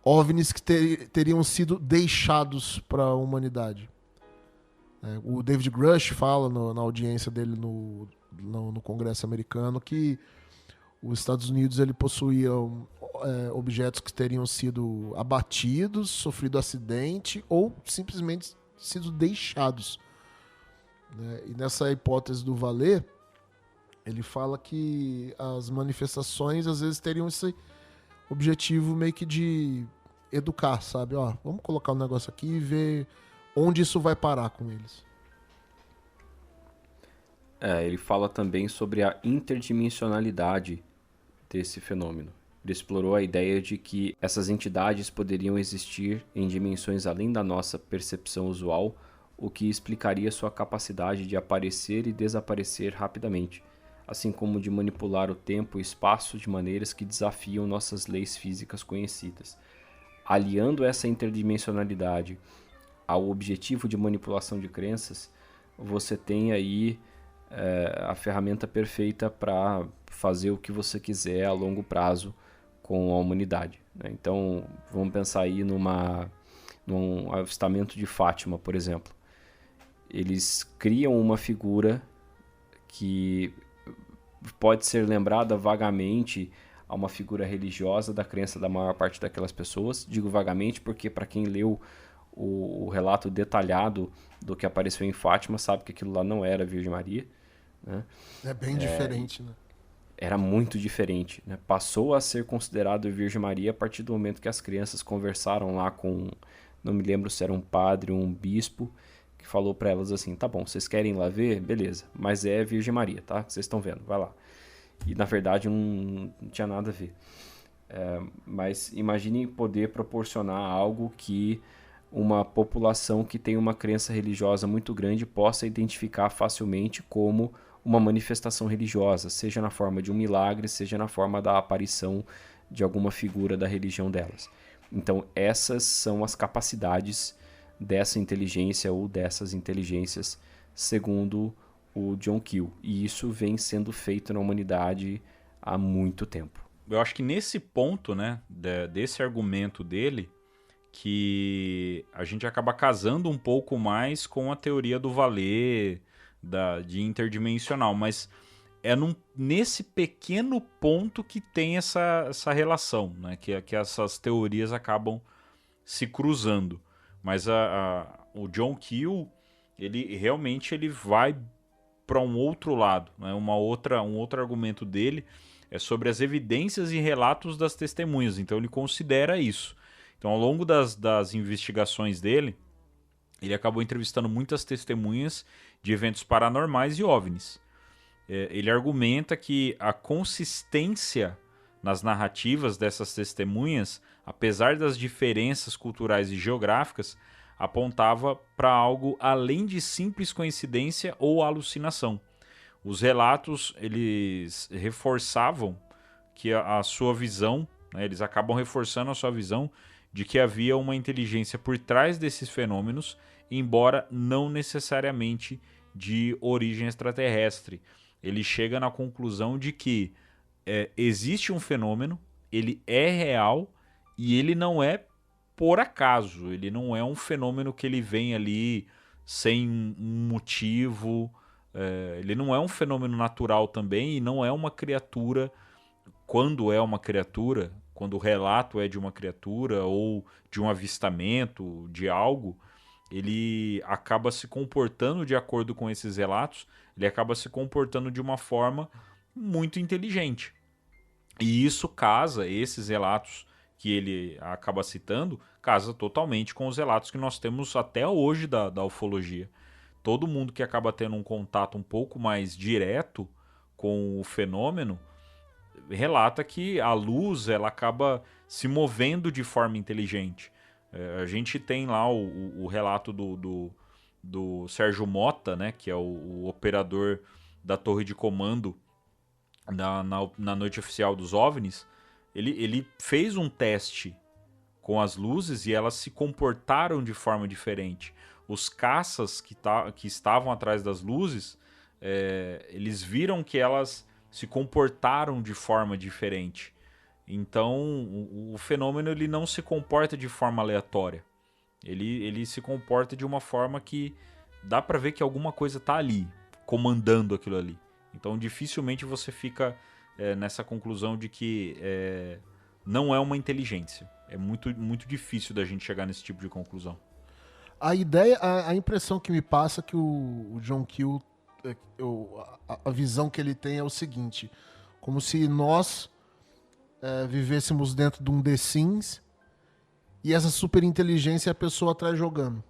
OVNIs que teriam sido deixados para a humanidade. O David Grush fala na audiência dele no Congresso americano que os Estados Unidos ele possuía objetos que teriam sido abatidos, sofrido acidente ou simplesmente sido deixados, né? E nessa hipótese do Vallée, ele fala que as manifestações às vezes teriam esse objetivo meio que de educar, sabe? Vamos colocar um negócio aqui e ver onde isso vai parar com eles. Ele fala também sobre a interdimensionalidade desse fenômeno. Ele explorou a ideia de que essas entidades poderiam existir em dimensões além da nossa percepção usual, o que explicaria sua capacidade de aparecer e desaparecer rapidamente, assim como de manipular o tempo e espaço de maneiras que desafiam nossas leis físicas conhecidas. Aliando essa interdimensionalidade ao objetivo de manipulação de crenças, você tem aí a ferramenta perfeita para fazer o que você quiser a longo prazo com a humanidade. né? Então, vamos pensar aí num avistamento de Fátima, por exemplo. Eles criam uma figura que pode ser lembrada vagamente a uma figura religiosa da crença da maior parte daquelas pessoas. Digo vagamente porque, para quem leu o relato detalhado do que apareceu em Fátima, sabe que aquilo lá não era a Virgem Maria, né? É bem diferente, né? Era muito diferente, né? Passou a ser considerado Virgem Maria a partir do momento que as crianças conversaram lá com, não me lembro se era um padre ou um bispo, que falou para elas assim: tá bom, vocês querem ir lá ver? Beleza, mas é Virgem Maria, tá? Vocês estão vendo, vai lá. E na verdade não tinha nada a ver. Mas imagine poder proporcionar algo que uma população que tem uma crença religiosa muito grande possa identificar facilmente como uma manifestação religiosa, seja na forma de um milagre, seja na forma da aparição de alguma figura da religião delas. Então essas são as capacidades dessa inteligência ou dessas inteligências, segundo o John Keel. E isso vem sendo feito na humanidade há muito tempo. Eu acho que nesse ponto, né, desse argumento dele, que a gente acaba casando um pouco mais com a teoria do Vallée, de interdimensional, mas é nesse pequeno ponto que tem essa relação, né, que essas teorias acabam se cruzando. Mas o John Keel, ele realmente vai para um outro lado, né? Um outro argumento dele é sobre as evidências e relatos das testemunhas. Então ele considera isso. Então, ao longo das investigações dele, ele acabou entrevistando muitas testemunhas de eventos paranormais e OVNIs. Ele argumenta que a consistência nas narrativas dessas testemunhas, apesar das diferenças culturais e geográficas, apontava para algo além de simples coincidência ou alucinação. Os relatos, eles reforçavam que a sua visão, né, eles acabam reforçando a sua visão de que havia uma inteligência por trás desses fenômenos, embora não necessariamente de origem extraterrestre. Ele chega na conclusão de que existe um fenômeno, ele é real e ele não é por acaso, ele não é um fenômeno que ele vem ali sem um motivo, ele não é um fenômeno natural também e não é uma criatura. Quando é uma criatura, quando o relato é de uma criatura ou de um avistamento de algo, ele acaba se comportando de acordo com esses relatos, ele acaba se comportando de uma forma muito inteligente. E isso casa, esses relatos que ele acaba citando, casa totalmente com os relatos que nós temos até hoje da ufologia. Todo mundo que acaba tendo um contato um pouco mais direto com o fenômeno relata que a luz ela acaba se movendo de forma inteligente. A gente tem lá o relato do Sérgio Mota, né, que é o operador da torre de comando na noite oficial dos OVNIs. Ele fez um teste com as luzes e elas se comportaram de forma diferente. Os caças que estavam atrás das luzes, eles viram que elas se comportaram de forma diferente. Então, o fenômeno ele não se comporta de forma aleatória. Ele se comporta de uma forma que dá para ver que alguma coisa está ali, comandando aquilo ali. Então, dificilmente você fica nessa conclusão de que não é uma inteligência. É muito, muito difícil da gente chegar nesse tipo de conclusão. A ideia, a impressão que me passa é que o John Keel, a visão que ele tem é o seguinte: como se nós vivêssemos dentro de um The Sims e essa superinteligência é a pessoa atrás jogando.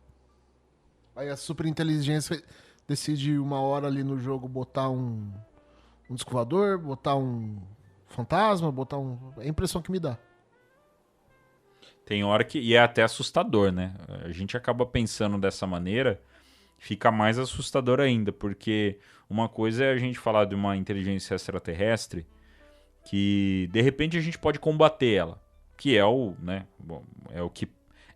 Aí a superinteligência decide uma hora ali no jogo botar um disco voador, botar um fantasma, é a impressão que me dá. Tem hora que... E é até assustador, né? A gente acaba pensando dessa maneira, fica mais assustador ainda, porque uma coisa é a gente falar de uma inteligência extraterrestre que, de repente, a gente pode combater ela, que é o que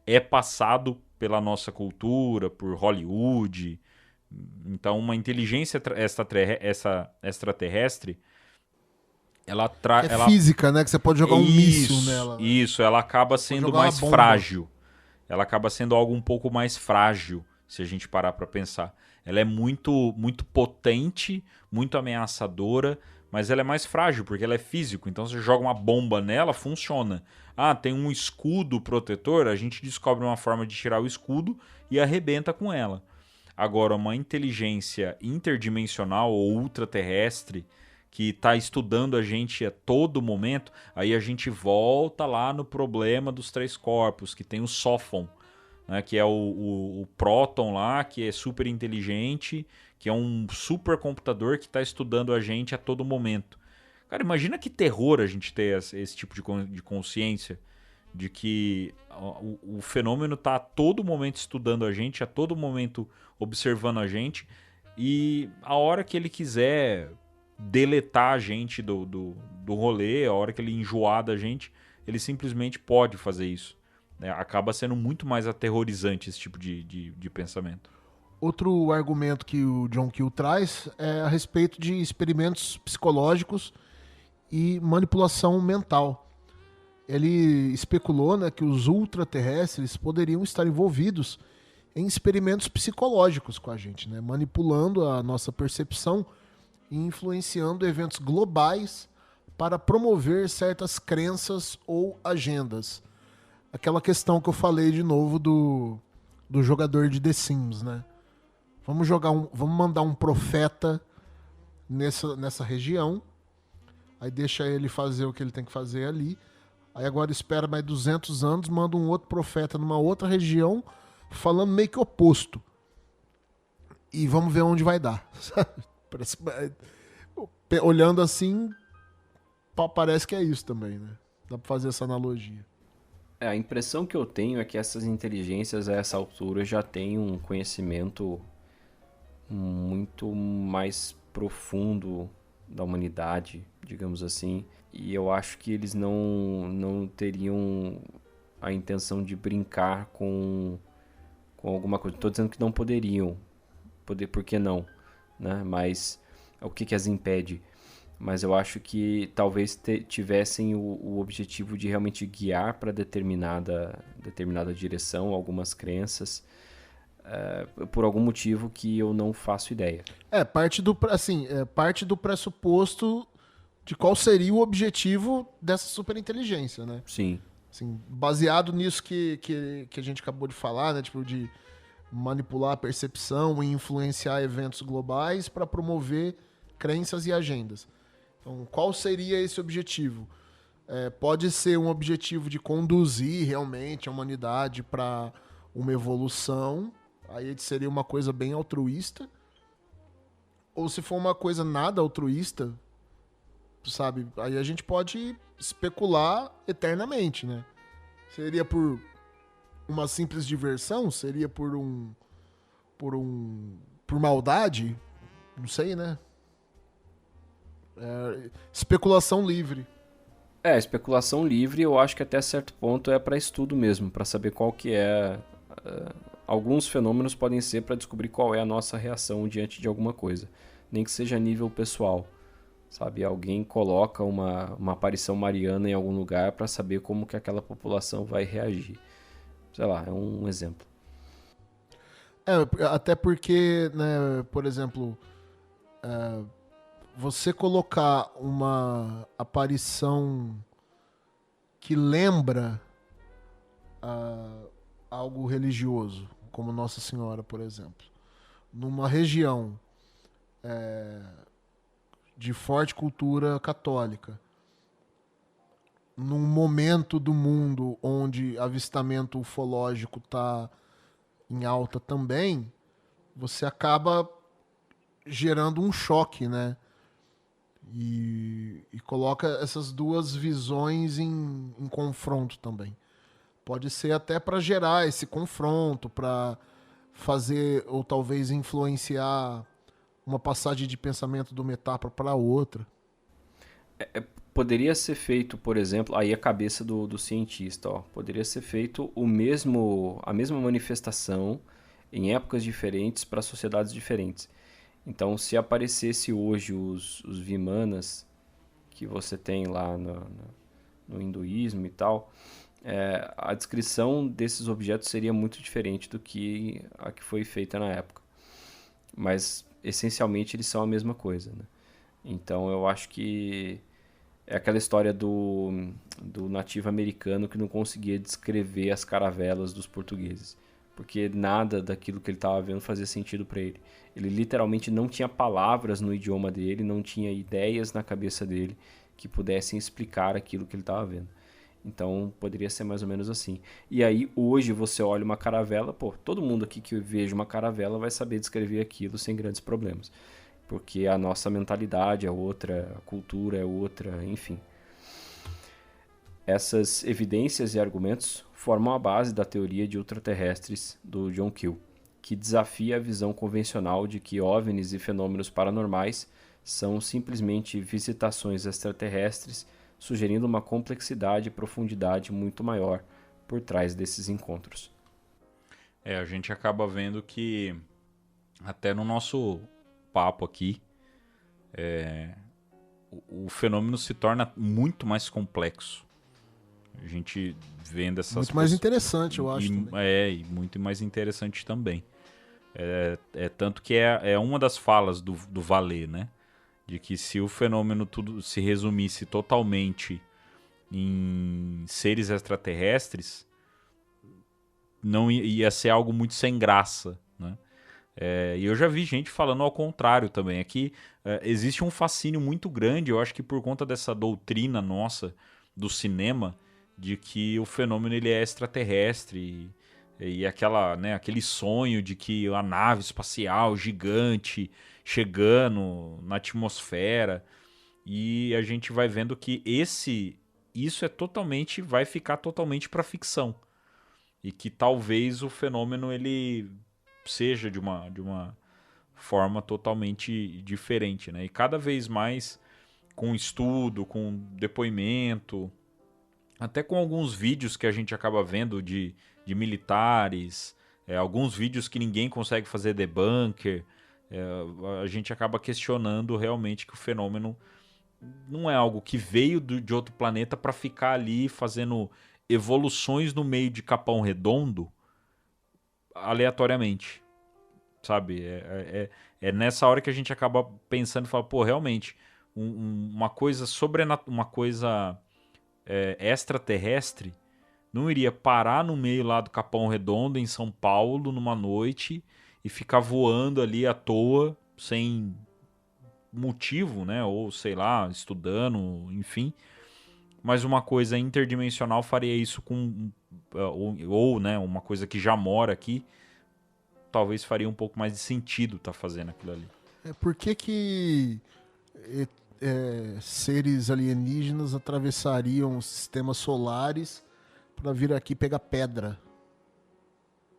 é passado pela nossa cultura, por Hollywood. Então, uma inteligência extraterrestre, É física, né? Que você pode jogar um míssil nela. Né? Isso, ela acaba sendo mais frágil. Ela acaba sendo algo um pouco mais frágil, se a gente parar para pensar. Ela é muito, muito potente, muito ameaçadora, mas ela é mais frágil, porque ela é físico. Então você joga uma bomba nela, funciona. Ah, tem um escudo protetor, a gente descobre uma forma de tirar o escudo e arrebenta com ela. Agora, uma inteligência interdimensional ou ultraterrestre que está estudando a gente a todo momento, aí a gente volta lá no problema dos 3 corpos, que tem o Sophon, né, que é o Próton lá, que é super inteligente, que é um supercomputador que está estudando a gente a todo momento. Cara, imagina que terror a gente ter esse tipo de consciência, de que o fenômeno está a todo momento estudando a gente, a todo momento observando a gente, e a hora que ele quiser deletar a gente do rolê, a hora que ele enjoar da gente, ele simplesmente pode fazer isso. Acaba sendo muito mais aterrorizante esse tipo de pensamento. Outro argumento que o John Keel traz é a respeito de experimentos psicológicos e manipulação mental. Ele especulou, né, que os ultraterrestres poderiam estar envolvidos em experimentos psicológicos com a gente, né, manipulando a nossa percepção e influenciando eventos globais para promover certas crenças ou agendas. Aquela questão que eu falei de novo do jogador de The Sims, né? Vamos mandar um profeta nessa região, aí deixa ele fazer o que ele tem que fazer ali, aí agora espera mais 200 anos, manda um outro profeta numa outra região, falando meio que oposto. E vamos ver onde vai dar. Parece, olhando assim, parece que é isso também, né? Dá pra fazer essa analogia. A impressão que eu tenho é que essas inteligências a essa altura já têm um conhecimento muito mais profundo da humanidade, digamos assim, e eu acho que eles não teriam a intenção de brincar com alguma coisa. Estou dizendo que não poderiam, por que não, né? Mas o que as impede? Mas eu acho que talvez tivessem o objetivo de realmente guiar para determinada direção algumas crenças, por algum motivo que eu não faço ideia. Parte do pressuposto de qual seria o objetivo dessa superinteligência, né? Sim. Assim, baseado nisso que a gente acabou de falar, né? Tipo, de manipular a percepção e influenciar eventos globais para promover crenças e agendas. Então, qual seria esse objetivo? Pode ser um objetivo de conduzir realmente a humanidade para uma evolução, aí seria uma coisa bem altruísta. Ou se for uma coisa nada altruísta, sabe? Aí a gente pode especular eternamente, né? Seria por uma simples diversão? Seria por maldade? Não sei, né? Especulação livre. Especulação livre, eu acho que até certo ponto é para estudo mesmo, para saber qual que é. Alguns fenômenos podem ser para descobrir qual é a nossa reação diante de alguma coisa, nem que seja a nível pessoal, sabe? Alguém coloca uma aparição mariana em algum lugar para saber como que aquela população vai reagir. Sei lá, é um exemplo. Até porque, né, por exemplo, você colocar uma aparição que lembra algo religioso, como Nossa Senhora, por exemplo, numa região de forte cultura católica, num momento do mundo onde avistamento ufológico está em alta também, você acaba gerando um choque, né? E coloca essas duas visões em confronto também. Pode ser até para gerar esse confronto, para fazer ou talvez influenciar uma passagem de pensamento de uma etapa para outra. Poderia ser feito, por exemplo, aí a cabeça do cientista, poderia ser feito a mesma manifestação em épocas diferentes para sociedades diferentes. Então, se aparecesse hoje os Vimanas, que você tem lá no hinduísmo e tal, a descrição desses objetos seria muito diferente do que a que foi feita na época. Mas, essencialmente, eles são a mesma coisa, né? Então, eu acho que é aquela história do nativo americano que não conseguia descrever as caravelas dos portugueses, porque nada daquilo que ele estava vendo fazia sentido para ele. Ele literalmente não tinha palavras no idioma dele, não tinha ideias na cabeça dele que pudessem explicar aquilo que ele estava vendo. Então, poderia ser mais ou menos assim. E aí, hoje, você olha uma caravela, todo mundo aqui que veja uma caravela vai saber descrever aquilo sem grandes problemas. Porque a nossa mentalidade é outra, a cultura é outra, enfim. Essas evidências e argumentos formam a base da teoria de ultraterrestres do John Keel, que desafia a visão convencional de que OVNIs e fenômenos paranormais são simplesmente visitações extraterrestres, sugerindo uma complexidade e profundidade muito maior por trás desses encontros. A gente acaba vendo que até no nosso papo aqui, o fenômeno se torna muito mais complexo. A gente vendo essas muito mais interessante, eu acho. E muito mais interessante também. Tanto que é uma das falas do Vallée, né? De que se o fenômeno tudo se resumisse totalmente em seres extraterrestres, não ia ser algo muito sem graça, né? E eu já vi gente falando ao contrário também. Aqui existe um fascínio muito grande, eu acho que por conta dessa doutrina nossa do cinema, de que o fenômeno ele é extraterrestre e aquele sonho de que a nave espacial gigante chegando na atmosfera, e a gente vai vendo que isso vai ficar totalmente para ficção, e que talvez o fenômeno ele seja de uma forma totalmente diferente, né? E cada vez mais com estudo, com depoimento, até com alguns vídeos que a gente acaba vendo de militares, alguns vídeos que ninguém consegue fazer debunker, a gente acaba questionando realmente que o fenômeno não é algo que veio de outro planeta para ficar ali fazendo evoluções no meio de Capão Redondo aleatoriamente, sabe? Nessa hora que a gente acaba pensando e fala, realmente, uma coisa uma coisa extraterrestre não iria parar no meio lá do Capão Redondo, em São Paulo, numa noite, e ficar voando ali à toa, sem motivo, né? Ou, sei lá, estudando, enfim. Mas uma coisa interdimensional faria isso ou né, uma coisa que já mora aqui, talvez faria um pouco mais de sentido estar fazendo aquilo ali. Por que seres alienígenas atravessariam sistemas solares para vir aqui pegar pedra?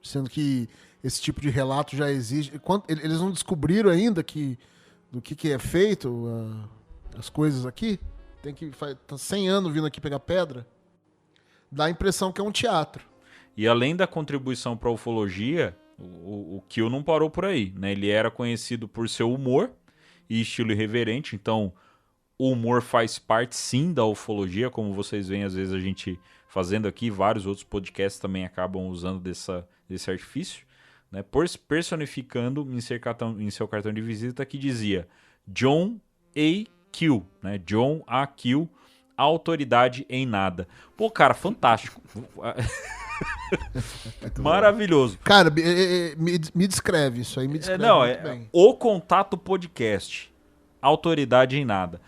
Sendo que esse tipo de relato já existe. Eles não descobriram ainda do que é feito as coisas aqui? Tá 100 anos vindo aqui pegar pedra? Dá a impressão que é um teatro. E além da contribuição para a ufologia, o Keel não parou por aí, né? Ele era conhecido por seu humor e estilo irreverente, então o humor faz parte sim da ufologia, como vocês veem às vezes a gente fazendo aqui, vários outros podcasts também acabam usando desse artifício, né? Personificando em seu cartão de visita que dizia John A. Keel, né? John A. Keel, autoridade em nada. Pô, cara, fantástico. Maravilhoso. Cara, me descreve isso aí, me descreve muito bem. O Contato Podcast, autoridade em nada.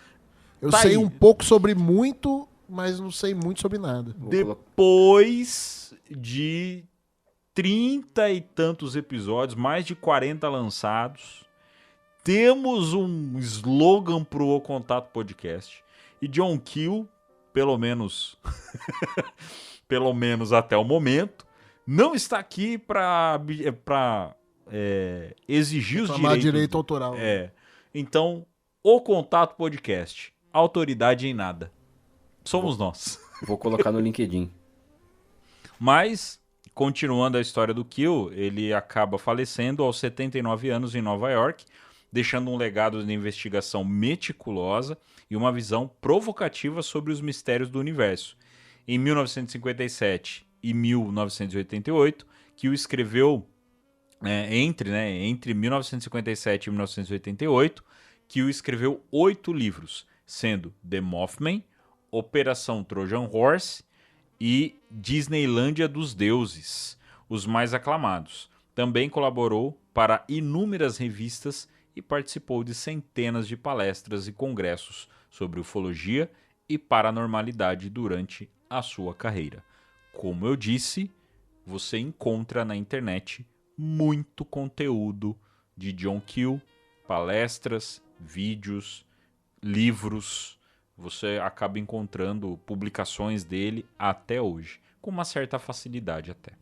Eu sei um pouco sobre muito, mas não sei muito sobre nada. Depois de 30 e tantos episódios, mais de 40 lançados, temos um slogan pro O Contato Podcast. E John Keel, pelo menos até o momento, não está aqui para exigir os direito autoral. Então, O Contato Podcast, autoridade em nada. Somos nós. Vou colocar no LinkedIn. Mas, continuando a história do Keel, ele acaba falecendo aos 79 anos em Nova York, deixando um legado de investigação meticulosa e uma visão provocativa sobre os mistérios do universo. Em 1957 e 1988, Keel escreveu, entre 1957 e 1988, Keel escreveu 8 livros, sendo The Mothman, Operação Trojan Horse e Disneylândia dos Deuses, os mais aclamados. Também colaborou para inúmeras revistas e participou de centenas de palestras e congressos sobre ufologia e paranormalidade durante a sua carreira. Como eu disse, você encontra na internet muito conteúdo de John Keel, palestras, vídeos, livros. Você acaba encontrando publicações dele até hoje, com uma certa facilidade até.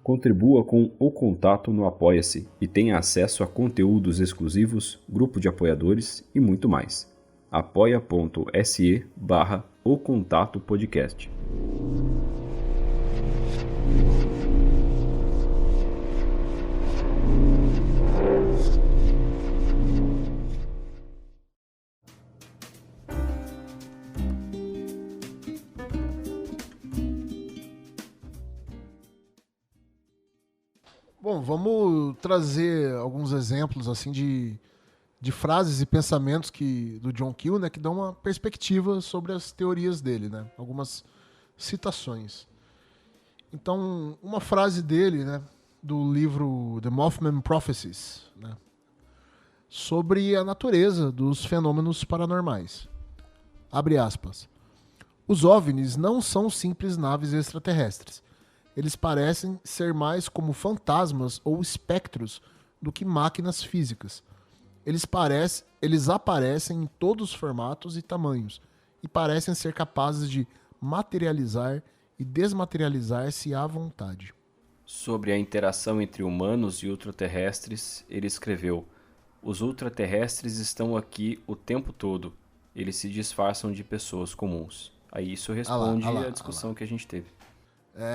Contribua com o Contato no Apoia-se e tenha acesso a conteúdos exclusivos, grupo de apoiadores e muito mais. apoia.se/O Contato Podcast. Bom, vamos trazer alguns exemplos assim de frases e pensamentos do John Keel, né, que dão uma perspectiva sobre as teorias dele, né? Algumas citações. Então, uma frase dele, né, do livro The Mothman Prophecies, né, sobre a natureza dos fenômenos paranormais. Abre aspas. Os OVNIs não são simples naves extraterrestres. Eles parecem ser mais como fantasmas ou espectros do que máquinas físicas. Eles aparecem em todos os formatos e tamanhos e parecem ser capazes de materializar e desmaterializar-se à vontade. Sobre a interação entre humanos e ultraterrestres, ele escreveu: os ultraterrestres estão aqui o tempo todo. Eles se disfarçam de pessoas comuns. Aí isso responde à discussão que a gente teve.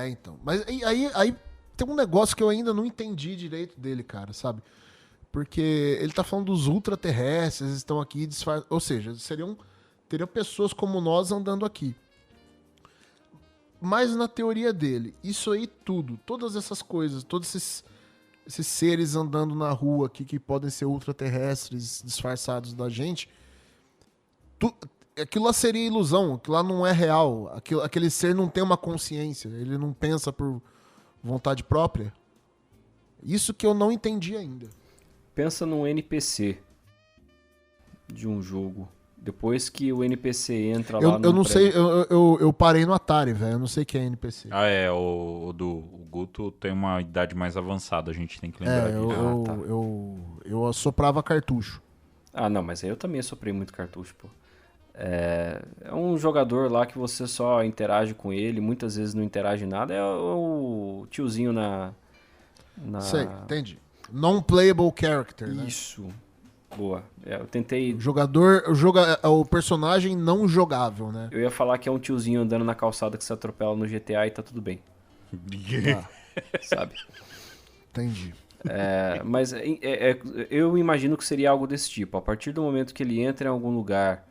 Então. Mas aí tem um negócio que eu ainda não entendi direito dele, cara, sabe? Porque ele tá falando dos ultraterrestres, eles estão aqui disfarçados. Ou seja, teriam pessoas como nós andando aqui. Mas na teoria dele, isso aí tudo, todas essas coisas, todos esses seres andando na rua aqui que podem ser ultraterrestres disfarçados da gente, aquilo lá seria ilusão, aquilo lá não é real. Aquele ser não tem uma consciência, ele não pensa por vontade própria. Isso que eu não entendi ainda. Pensa num NPC de um jogo. Depois que o NPC entra lá no... Eu não sei, eu parei no Atari, velho. Eu não sei o que é NPC. O Guto tem uma idade mais avançada, a gente tem que lembrar disso. Eu assoprava cartucho. Ah, não, mas aí eu também assoprei muito cartucho, pô. É um jogador lá que você só interage com ele, muitas vezes não interage nada, é o tiozinho na... Sei, entendi. Non-playable character, né? Isso, boa. Eu tentei... O personagem não jogável, né? Eu ia falar que é um tiozinho andando na calçada que se atropela no GTA e tá tudo bem. Sabe? Entendi. Mas eu imagino que seria algo desse tipo. A partir do momento que ele entra em algum lugar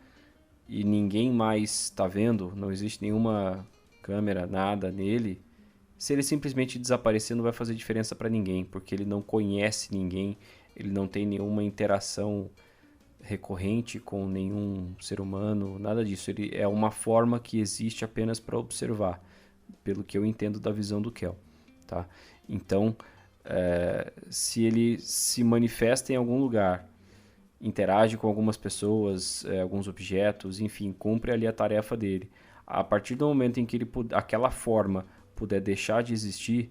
e ninguém mais tá vendo, não existe nenhuma câmera, nada nele, se ele simplesmente desaparecer não vai fazer diferença para ninguém, porque ele não conhece ninguém, ele não tem nenhuma interação recorrente com nenhum ser humano, nada disso. Ele é uma forma que existe apenas para observar, pelo que eu entendo da visão do Kel, tá? Então, se ele se manifesta em algum lugar, interage com algumas pessoas, alguns objetos, enfim, cumpre ali a tarefa dele. A partir do momento em que aquela forma puder deixar de existir,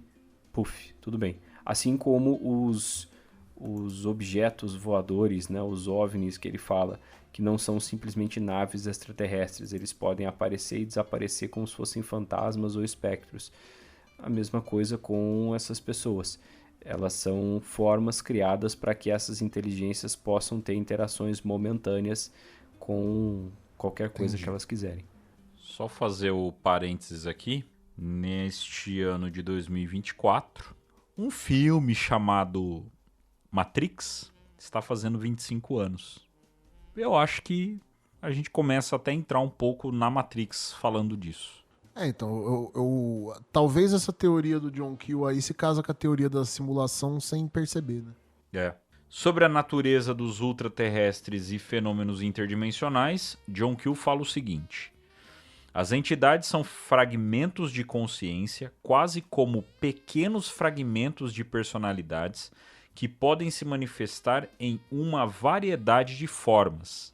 tudo bem. Assim como os objetos voadores, né, os OVNIs que ele fala, que não são simplesmente naves extraterrestres, eles podem aparecer e desaparecer como se fossem fantasmas ou espectros. A mesma coisa com essas pessoas. Elas são formas criadas para que essas inteligências possam ter interações momentâneas com qualquer coisa que elas quiserem. Só fazer o parênteses aqui. Neste ano de 2024, um filme chamado Matrix está fazendo 25 anos. Eu acho que a gente começa até a entrar um pouco na Matrix falando disso. Então, talvez essa teoria do John Keel aí se casa com a teoria da simulação sem perceber, né? Sobre a natureza dos ultraterrestres e fenômenos interdimensionais, John Keel fala o seguinte: as entidades são fragmentos de consciência, quase como pequenos fragmentos de personalidades que podem se manifestar em uma variedade de formas.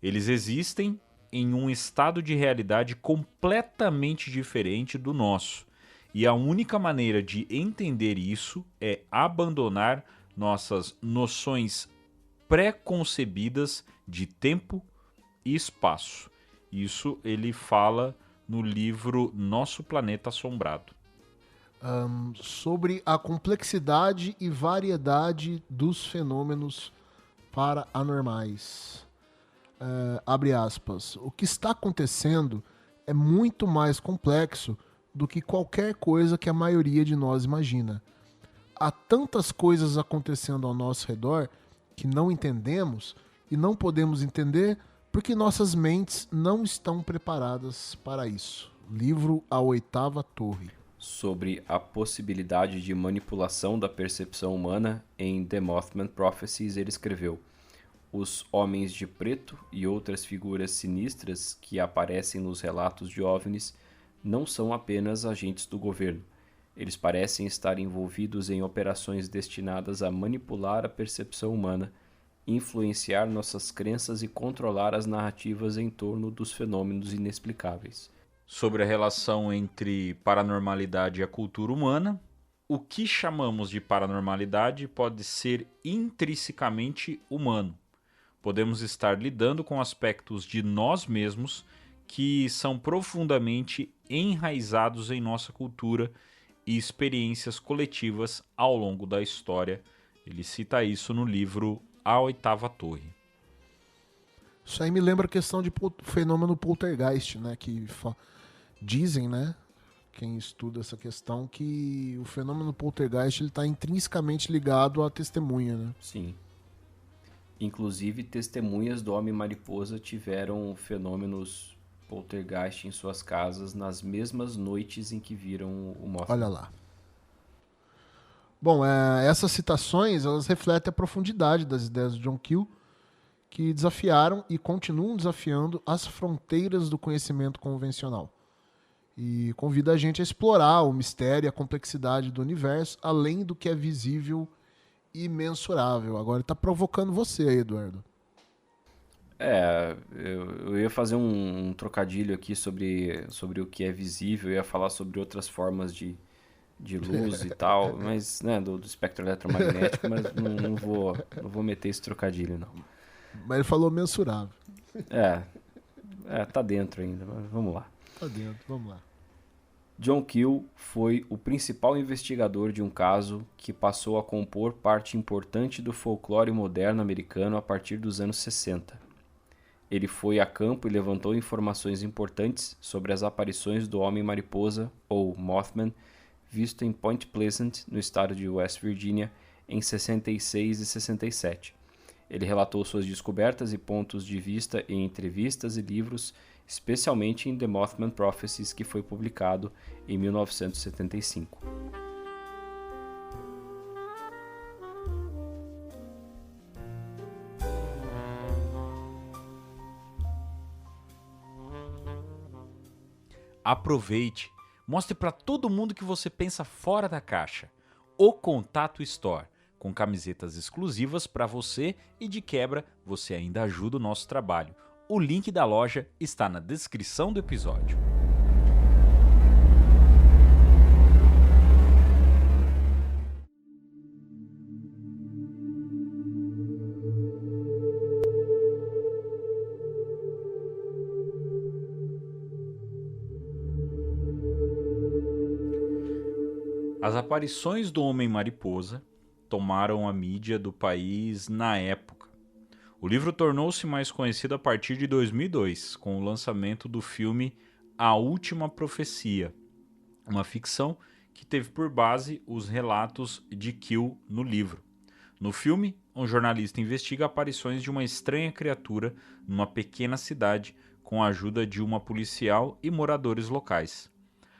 Eles existem em um estado de realidade completamente diferente do nosso, e a única maneira de entender isso é abandonar nossas noções pré-concebidas de tempo e espaço. Isso ele fala no livro Nosso Planeta Assombrado. Sobre a complexidade e variedade dos fenômenos paranormais. Abre aspas. O que está acontecendo é muito mais complexo do que qualquer coisa que a maioria de nós imagina. Há tantas coisas acontecendo ao nosso redor que não entendemos e não podemos entender porque nossas mentes não estão preparadas para isso. Livro A Oitava Torre. Sobre a possibilidade de manipulação da percepção humana, em The Mothman Prophecies ele escreveu: os homens de preto e outras figuras sinistras que aparecem nos relatos de OVNIs não são apenas agentes do governo. Eles parecem estar envolvidos em operações destinadas a manipular a percepção humana, influenciar nossas crenças e controlar as narrativas em torno dos fenômenos inexplicáveis. Sobre a relação entre paranormalidade e a cultura humana, o que chamamos de paranormalidade pode ser intrinsecamente humano. Podemos estar lidando com aspectos de nós mesmos que são profundamente enraizados em nossa cultura e experiências coletivas ao longo da história. Ele cita isso no livro A Oitava Torre. Isso aí me lembra a questão de fenômeno poltergeist, né? Que dizem, né? Quem estuda essa questão, que o fenômeno poltergeist está intrinsecamente ligado à testemunha, né? Sim. Inclusive, testemunhas do Homem-Mariposa tiveram fenômenos poltergeist em suas casas nas mesmas noites em que viram o Mothman. Olha lá. Bom, essas citações elas refletem a profundidade das ideias de John Keel, que desafiaram e continuam desafiando as fronteiras do conhecimento convencional. E convida a gente a explorar o mistério e a complexidade do universo, além do que é visível e mensurável. Agora ele está provocando você aí, Eduardo. Eu ia fazer um trocadilho aqui sobre o que é visível, eu ia falar sobre outras formas de luz e tal, mas, né, do espectro eletromagnético, mas não vou meter esse trocadilho, não. Mas ele falou mensurável. Tá dentro ainda, mas vamos lá. Tá dentro, vamos lá. John Keel foi o principal investigador de um caso que passou a compor parte importante do folclore moderno americano a partir dos anos 60. Ele foi a campo e levantou informações importantes sobre as aparições do Homem-Mariposa, ou Mothman, visto em Point Pleasant, no estado de West Virginia, em 66 e 67. Ele relatou suas descobertas e pontos de vista em entrevistas e livros, especialmente em The Mothman Prophecies, que foi publicado em 1975. Aproveite, mostre para todo mundo que você pensa fora da caixa. O Contato Store, com camisetas exclusivas para você e de quebra você ainda ajuda o nosso trabalho. O link da loja está na descrição do episódio. As aparições do Homem-Mariposa tomaram a mídia do país na época. O livro tornou-se mais conhecido a partir de 2002, com o lançamento do filme A Última Profecia, uma ficção que teve por base os relatos de Keel no livro. No filme, um jornalista investiga aparições de uma estranha criatura numa pequena cidade com a ajuda de uma policial e moradores locais.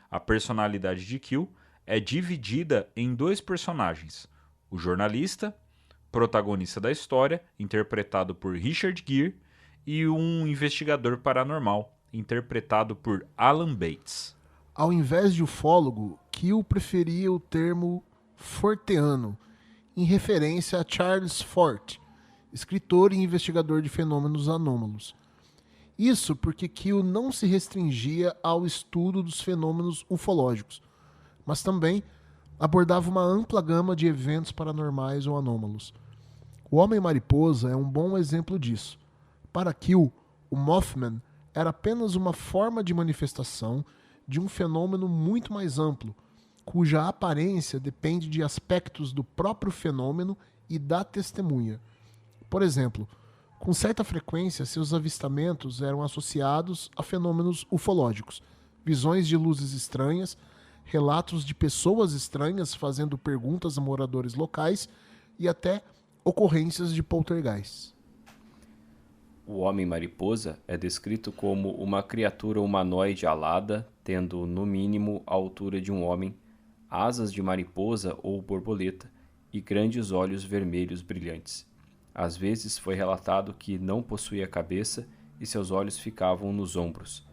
A personalidade de Keel é dividida em dois personagens: o jornalista, protagonista da história, interpretado por Richard Gere, e um investigador paranormal, interpretado por Alan Bates. Ao invés de ufólogo, Keel preferia o termo forteano, em referência a Charles Fort, escritor e investigador de fenômenos anômalos. Isso porque Keel não se restringia ao estudo dos fenômenos ufológicos, mas também abordava uma ampla gama de eventos paranormais ou anômalos. O Homem-Mariposa é um bom exemplo disso. Para Keel, o Mothman era apenas uma forma de manifestação de um fenômeno muito mais amplo, cuja aparência depende de aspectos do próprio fenômeno e da testemunha. Por exemplo, com certa frequência, seus avistamentos eram associados a fenômenos ufológicos, visões de luzes estranhas, relatos de pessoas estranhas fazendo perguntas a moradores locais e até ocorrências de poltergeist. O Homem-Mariposa é descrito como uma criatura humanoide alada, tendo no mínimo a altura de um homem, asas de mariposa ou borboleta e grandes olhos vermelhos brilhantes. Às vezes foi relatado que não possuía cabeça e seus olhos ficavam nos ombros.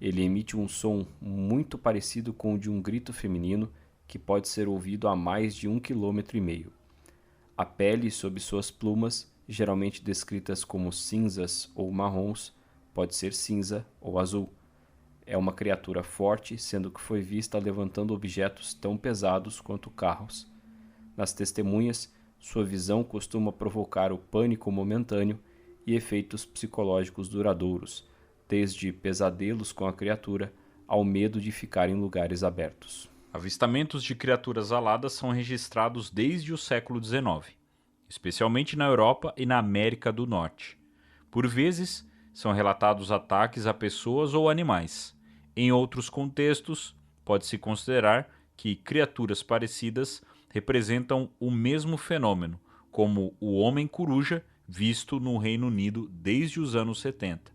Ele emite um som muito parecido com o de um grito feminino que pode ser ouvido a mais de 1,5 km. A pele sob suas plumas, geralmente descritas como cinzas ou marrons, pode ser cinza ou azul. É uma criatura forte, sendo que foi vista levantando objetos tão pesados quanto carros. Nas testemunhas, sua visão costuma provocar o pânico momentâneo e efeitos psicológicos duradouros, desde pesadelos com a criatura ao medo de ficar em lugares abertos. Avistamentos de criaturas aladas são registrados desde o século XIX, especialmente na Europa e na América do Norte. Por vezes, são relatados ataques a pessoas ou animais. Em outros contextos, pode-se considerar que criaturas parecidas representam o mesmo fenômeno, como o Homem-Coruja, visto no Reino Unido desde os anos 70.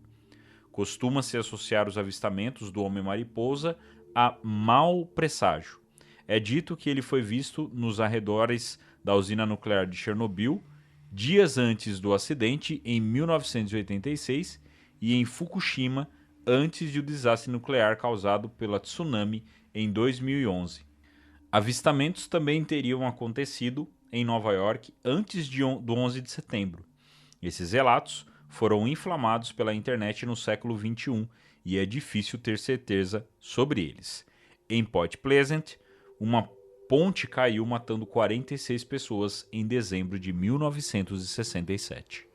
Costuma-se associar os avistamentos do Homem-Mariposa a mau presságio. É dito que ele foi visto nos arredores da usina nuclear de Chernobyl, dias antes do acidente, em 1986, e em Fukushima, antes do desastre nuclear causado pela tsunami em 2011. Avistamentos também teriam acontecido em Nova York antes do 11 de setembro. Esses relatos foram inflamados pela internet no século XXI e é difícil ter certeza sobre eles. Em Point Pleasant, uma ponte caiu matando 46 pessoas em dezembro de 1967.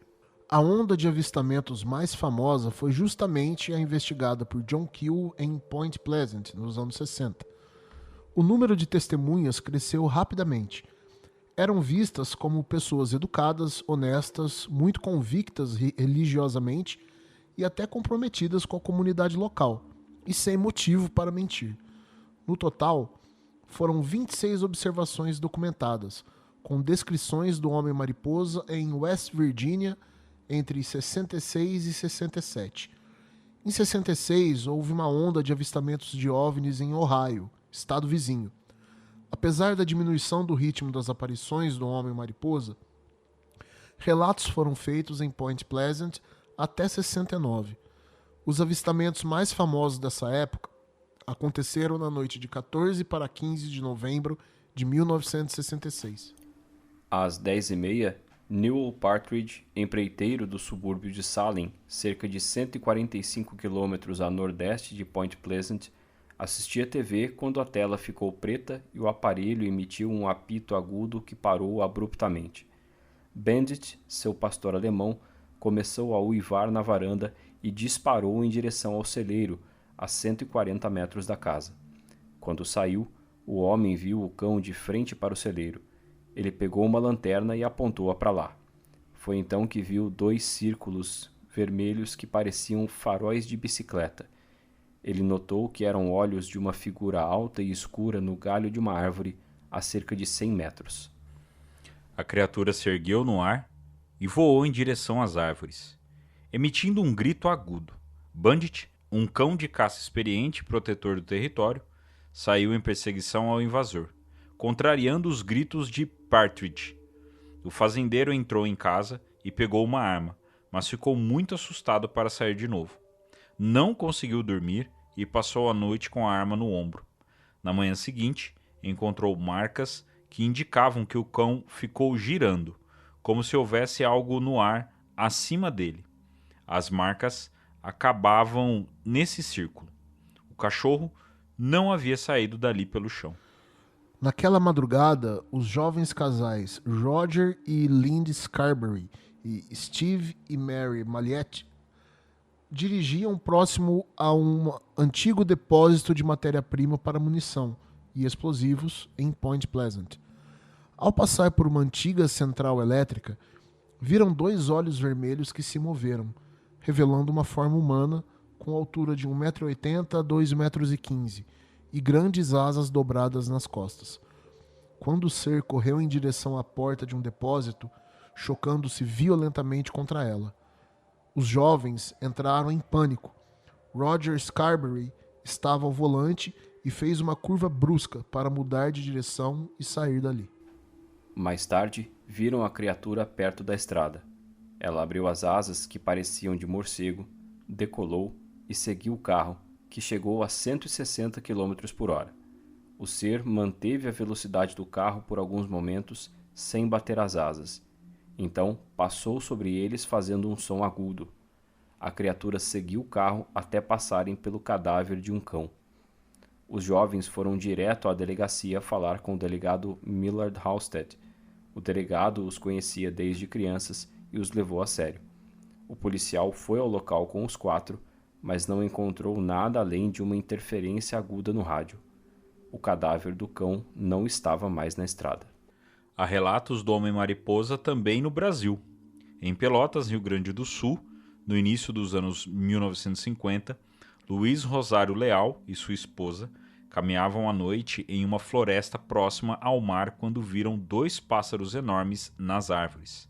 A onda de avistamentos mais famosa foi justamente a investigada por John Keel em Point Pleasant, nos anos 60. O número de testemunhas cresceu rapidamente. Eram vistas como pessoas educadas, honestas, muito convictas religiosamente e até comprometidas com a comunidade local, e sem motivo para mentir. No total, foram 26 observações documentadas, com descrições do Homem-Mariposa em West Virginia entre 66 e 67. Em 66, houve uma onda de avistamentos de OVNIs em Ohio, estado vizinho. Apesar da diminuição do ritmo das aparições do Homem-Mariposa, relatos foram feitos em Point Pleasant até 69. Os avistamentos mais famosos dessa época aconteceram na noite de 14 para 15 de novembro de 1966. Às 10h30, Newell Partridge, empreiteiro do subúrbio de Salem, cerca de 145 km a nordeste de Point Pleasant, assistia TV quando a tela ficou preta e o aparelho emitiu um apito agudo que parou abruptamente. Bandit, seu pastor alemão, começou a uivar na varanda e disparou em direção ao celeiro, a 140 metros da casa. Quando saiu, o homem viu o cão de frente para o celeiro. Ele pegou uma lanterna e apontou-a para lá. Foi então que viu 2 círculos vermelhos que pareciam faróis de bicicleta. Ele notou que eram olhos de uma figura alta e escura no galho de uma árvore a cerca de 100 metros. A criatura se ergueu no ar e voou em direção às árvores, emitindo um grito agudo. Bandit, um cão de caça experiente e protetor do território, saiu em perseguição ao invasor, contrariando os gritos de Partridge. O fazendeiro entrou em casa e pegou uma arma, mas ficou muito assustado para sair de novo. Não conseguiu dormir e passou a noite com a arma no ombro. Na manhã seguinte, encontrou marcas que indicavam que o cão ficou girando, como se houvesse algo no ar acima dele. As marcas acabavam nesse círculo. O cachorro não havia saído dali pelo chão. Naquela madrugada, os jovens casais Roger e Lindy Scarberry e Steve e Mary Maliette dirigiam próximo a um antigo depósito de matéria-prima para munição e explosivos em Point Pleasant. Ao passar por uma antiga central elétrica, viram 2 olhos vermelhos que se moveram, revelando uma forma humana com altura de 1,80 m a 2,15 m e grandes asas dobradas nas costas. Quando o ser correu em direção à porta de um depósito, chocando-se violentamente contra ela. Os jovens entraram em pânico. Roger Scarberry estava ao volante e fez uma curva brusca para mudar de direção e sair dali. Mais tarde, viram a criatura perto da estrada. Ela abriu as asas, que pareciam de morcego, decolou e seguiu o carro, que chegou a 160 km por hora. O ser manteve a velocidade do carro por alguns momentos, sem bater as asas. Então, passou sobre eles fazendo um som agudo. A criatura seguiu o carro até passarem pelo cadáver de um cão. Os jovens foram direto à delegacia falar com o delegado Millard Halstead. O delegado os conhecia desde crianças e os levou a sério. O policial foi ao local com os 4, mas não encontrou nada além de uma interferência aguda no rádio. O cadáver do cão não estava mais na estrada. Há relatos do Homem-Mariposa também no Brasil. Em Pelotas, Rio Grande do Sul, no início dos anos 1950, Luiz Rosário Leal e sua esposa caminhavam à noite em uma floresta próxima ao mar quando viram 2 pássaros enormes nas árvores.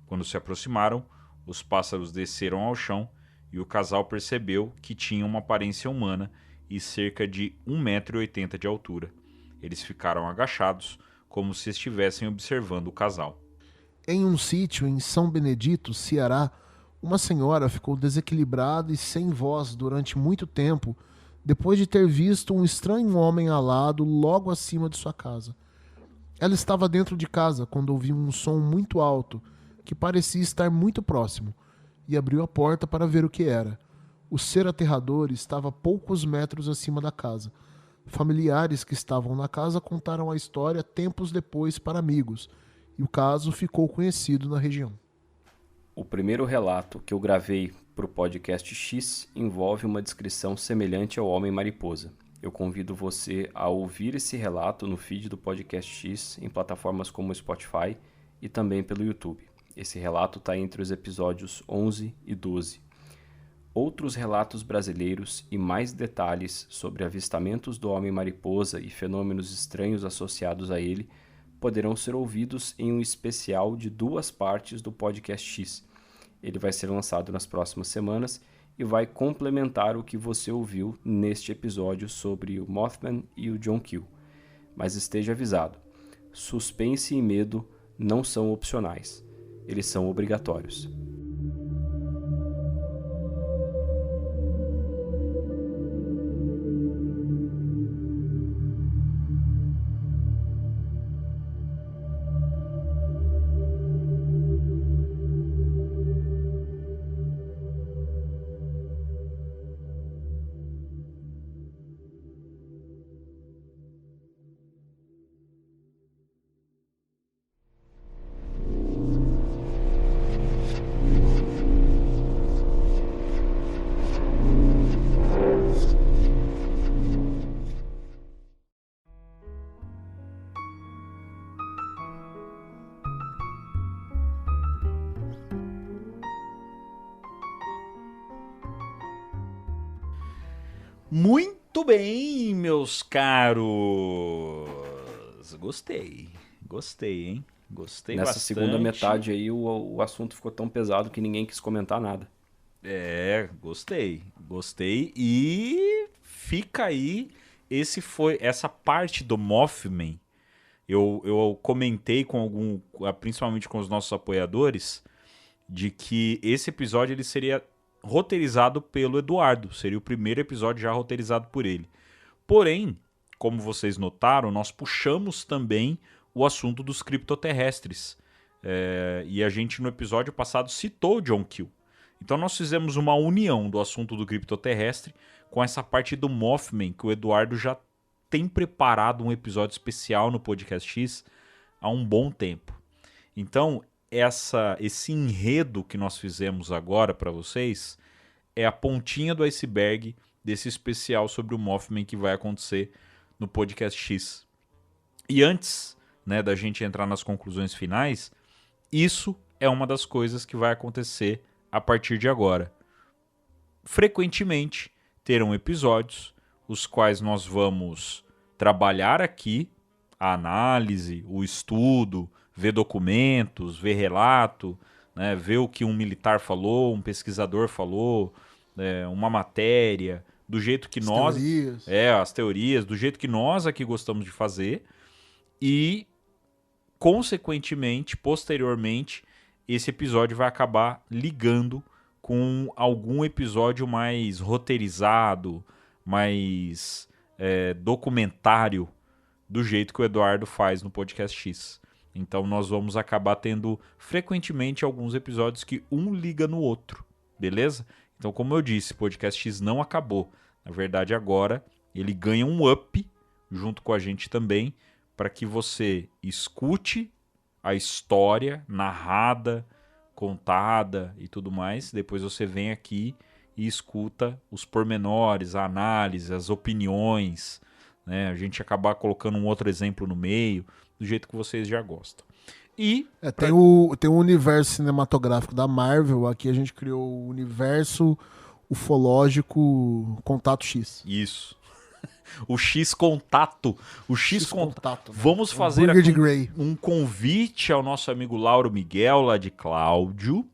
Quando se aproximaram, os pássaros desceram ao chão e o casal percebeu que tinham uma aparência humana e cerca de 1,80 m de altura. Eles ficaram agachados, como se estivessem observando o casal. Em um sítio em São Benedito, Ceará, uma senhora ficou desequilibrada e sem voz durante muito tempo depois de ter visto um estranho homem alado logo acima de sua casa. Ela estava dentro de casa quando ouviu um som muito alto que parecia estar muito próximo e abriu a porta para ver o que era. O ser aterrador estava a poucos metros acima da casa. Familiares que estavam na casa contaram a história tempos depois para amigos, e o caso ficou conhecido na região. O primeiro relato que eu gravei para o podcast X envolve uma descrição semelhante ao Homem-Mariposa. Eu convido você a ouvir esse relato no feed do podcast X em plataformas como o Spotify e também pelo YouTube. Esse relato está entre os episódios 11 e 12. Outros relatos brasileiros e mais detalhes sobre avistamentos do Homem-Mariposa e fenômenos estranhos associados a ele poderão ser ouvidos em um especial de 2 partes do podcast X. Ele vai ser lançado nas próximas semanas e vai complementar o que você ouviu neste episódio sobre o Mothman e o John Keel. Mas esteja avisado, suspense e medo não são opcionais, eles são obrigatórios. Muito bem, meus caros. Gostei, hein? Gostei Nessa bastante. segunda metade aí, o assunto ficou tão pesado que ninguém quis comentar nada. Gostei e fica aí, essa parte do Mothman, eu comentei principalmente com os nossos apoiadores, de que esse episódio ele seria roteirizado pelo Eduardo, seria o primeiro episódio já roteirizado por ele. Porém, como vocês notaram, nós puxamos também o assunto dos criptoterrestres, e a gente no episódio passado citou o John Keel. Então nós fizemos uma união do assunto do criptoterrestre com essa parte do Mothman, que o Eduardo já tem preparado um episódio especial no Podcast X há um bom tempo. Então, esse enredo que nós fizemos agora para vocês é a pontinha do iceberg desse especial sobre o Mothman que vai acontecer no Podcast X. E antes, né, da gente entrar nas conclusões finais, isso é uma das coisas que vai acontecer a partir de agora. Frequentemente terão episódios os quais nós vamos trabalhar aqui a análise, o estudo, ver documentos, ver relato, né, ver o que um militar falou, um pesquisador falou, uma matéria, do jeito que as teorias, do jeito que nós aqui gostamos de fazer, e consequentemente, posteriormente, esse episódio vai acabar ligando com algum episódio mais roteirizado, mais documentário, do jeito que o Eduardo faz no Podcast X. Então nós vamos acabar tendo frequentemente alguns episódios que um liga no outro, beleza? Então, como eu disse, o Podcast X não acabou. Na verdade, agora ele ganha um up junto com a gente também, para que você escute a história narrada, contada e tudo mais. Depois você vem aqui e escuta os pormenores, a análise, as opiniões, né? A gente acabar colocando um outro exemplo no meio, do jeito que vocês já gostam. E tem o universo cinematográfico da Marvel. Aqui a gente criou o universo ufológico Contato X. Isso. O X-Contato. O X-Contato. Vamos né? fazer aqui um convite ao nosso amigo Lauro Miguel, lá de Cláudio.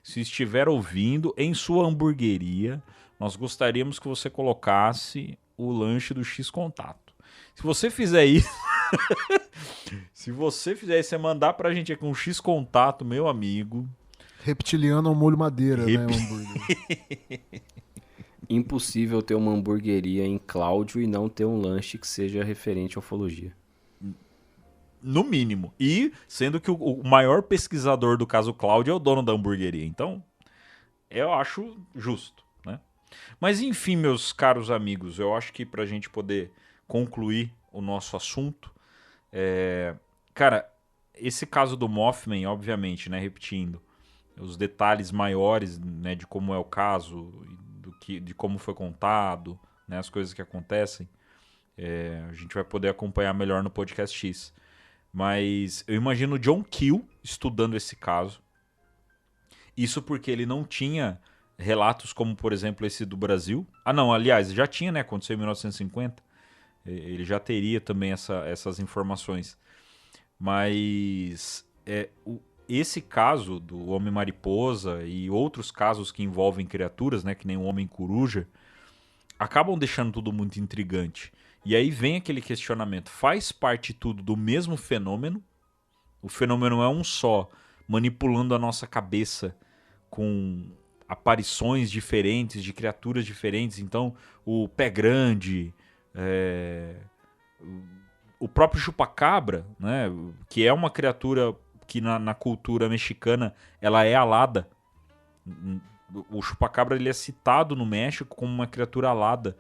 Se estiver ouvindo, em sua hamburgueria, nós gostaríamos que você colocasse o lanche do X-Contato. Se você fizer isso... você mandar pra gente aqui um X-Contato, meu amigo... Reptiliano ao molho madeira, né? O hambúrguer. Impossível ter uma hamburgueria em Cláudio e não ter um lanche que seja referente à ufologia. No mínimo. E sendo que o maior pesquisador do caso Cláudio é o dono da hamburgueria. Então, eu acho justo, né? Mas enfim, meus caros amigos, eu acho que pra gente poder concluir o nosso assunto, cara, esse caso do Mothman, obviamente, né, repetindo, os detalhes maiores, né, de como é o caso, de como foi contado, né, as coisas que acontecem, a gente vai poder acompanhar melhor no Podcast X. Mas eu imagino o John Keel estudando esse caso. Isso porque ele não tinha relatos como, por exemplo, esse do Brasil. Ah, não, aliás, já tinha, né? Aconteceu em 1950. Ele já teria também essas informações. Mas esse caso do Homem-Mariposa e outros casos que envolvem criaturas, né, que nem o Homem-Coruja, acabam deixando tudo muito intrigante. E aí vem aquele questionamento, faz parte tudo do mesmo fenômeno? O fenômeno é um só, manipulando a nossa cabeça com aparições diferentes, de criaturas diferentes. Então, o Pé Grande, o próprio Chupacabra, né, que é uma criatura que na cultura mexicana ela é alada. O Chupacabra ele é citado no México como uma criatura alada.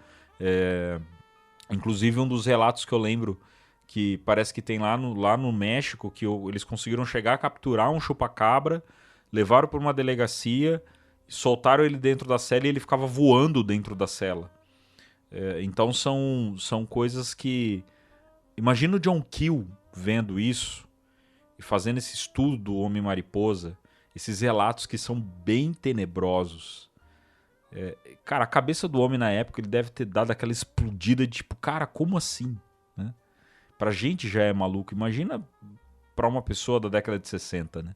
Inclusive um dos relatos que eu lembro que parece que tem lá no México, que eles conseguiram chegar a capturar um chupacabra, levaram para uma delegacia, soltaram ele dentro da cela e ele ficava voando dentro da cela. Então são coisas que... Imagina o John Keel vendo isso e fazendo esse estudo do Homem-Mariposa, esses relatos que são bem tenebrosos. Cara, a cabeça do homem na época, ele deve ter dado aquela explodida de tipo, cara, como assim? Né? Pra gente já é maluco. Imagina pra uma pessoa da década de 60, né?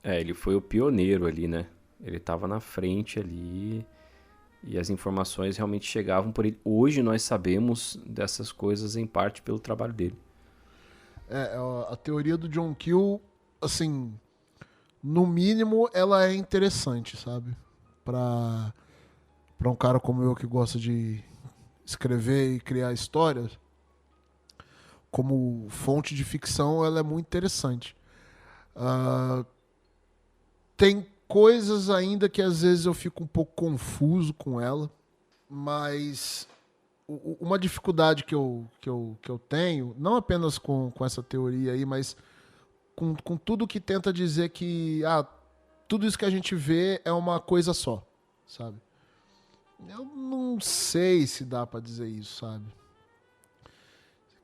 Ele foi o pioneiro ali, né? Ele tava na frente ali e as informações realmente chegavam por ele. Hoje nós sabemos dessas coisas em parte pelo trabalho dele. A teoria do John Keel, assim, no mínimo, ela é interessante, sabe? Pra um cara como eu que gosta de escrever e criar histórias, como fonte de ficção, ela é muito interessante. Tem coisas ainda que às vezes eu fico um pouco confuso com ela, mas uma dificuldade que eu tenho, não apenas com essa teoria aí, mas com tudo que tenta dizer que tudo isso que a gente vê é uma coisa só, sabe? Eu não sei se dá pra dizer isso, sabe?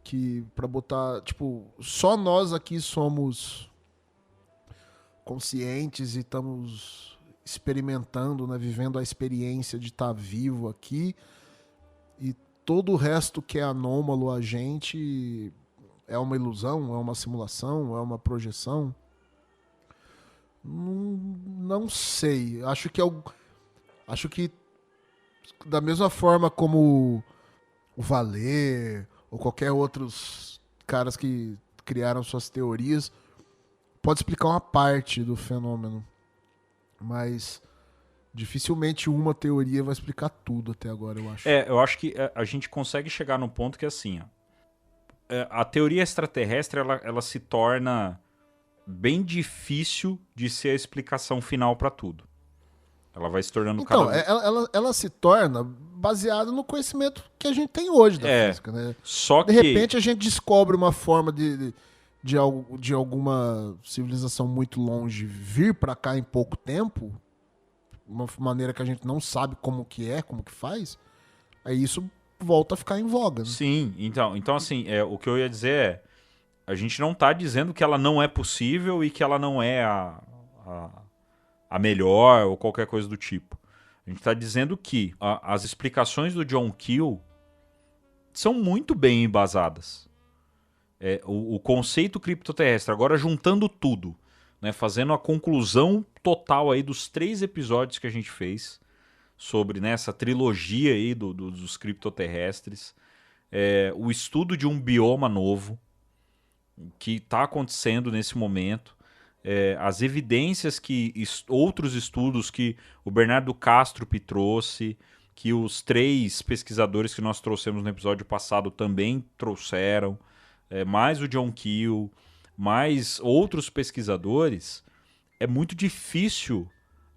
Que pra botar, tipo, só nós aqui somos conscientes e estamos experimentando, né, vivendo a experiência de estar vivo aqui, e todo o resto que é anômalo a gente é uma ilusão, é uma simulação, é uma projeção. Não sei. Acho que da mesma forma como o Vallée ou qualquer outros caras que criaram suas teorias, pode explicar uma parte do fenômeno, mas dificilmente uma teoria vai explicar tudo até agora, eu acho. Eu acho que a gente consegue chegar no ponto que assim, a teoria extraterrestre ela se torna bem difícil de ser a explicação final para tudo. Ela vai se tornando ela se torna baseada no conhecimento que a gente tem hoje da física, né? Só de repente a gente descobre uma forma de alguma civilização muito longe vir para cá em pouco tempo, uma maneira que a gente não sabe como que faz, aí isso volta a ficar em voga, né? Sim, então assim, o que eu ia dizer a gente não tá dizendo que ela não é possível e que ela não é a melhor ou qualquer coisa do tipo. A gente tá dizendo que as explicações do John Keel são muito bem embasadas. O conceito criptoterrestre, agora juntando tudo, né, fazendo a conclusão total aí dos 3 episódios que a gente fez sobre, né, essa trilogia aí dos criptoterrestres, o estudo de um bioma novo que está acontecendo nesse momento, as evidências que outros estudos que o Bernardo Kastrup trouxe, que os 3 pesquisadores que nós trouxemos no episódio passado também trouxeram, mais o John Keel, mais outros pesquisadores, é muito difícil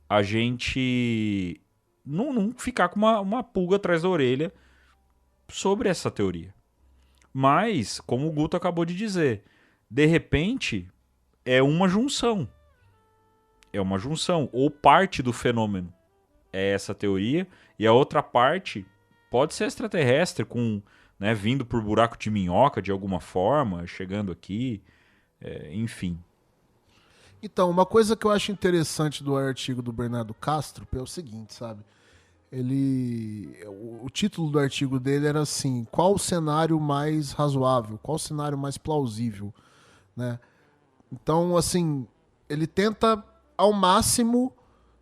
a gente não ficar com uma pulga atrás da orelha sobre essa teoria. Mas, como o Guto acabou de dizer, de repente é uma junção. É uma junção, ou parte do fenômeno é essa teoria, e a outra parte pode ser extraterrestre, né, vindo por buraco de minhoca de alguma forma, chegando aqui, enfim. Então, uma coisa que eu acho interessante do artigo do Bernardo Kastrup é o seguinte, sabe? O título do artigo dele era assim: qual o cenário mais razoável? Qual o cenário mais plausível? Né? Então, assim, ele tenta ao máximo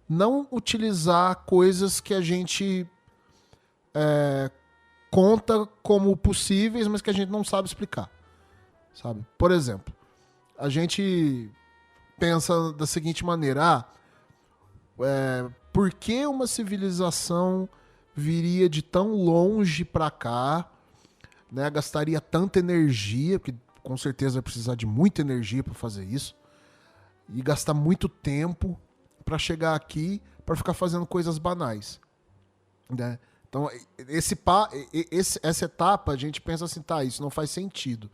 não utilizar coisas que a gente conta como possíveis, mas que a gente não sabe explicar, sabe? Por exemplo, a gente pensa da seguinte maneira: por que uma civilização viria de tão longe para cá, né? Gastaria tanta energia, porque com certeza vai precisar de muita energia para fazer isso, e gastar muito tempo para chegar aqui para ficar fazendo coisas banais, né? Então, essa etapa a gente pensa assim, tá, isso não faz sentido.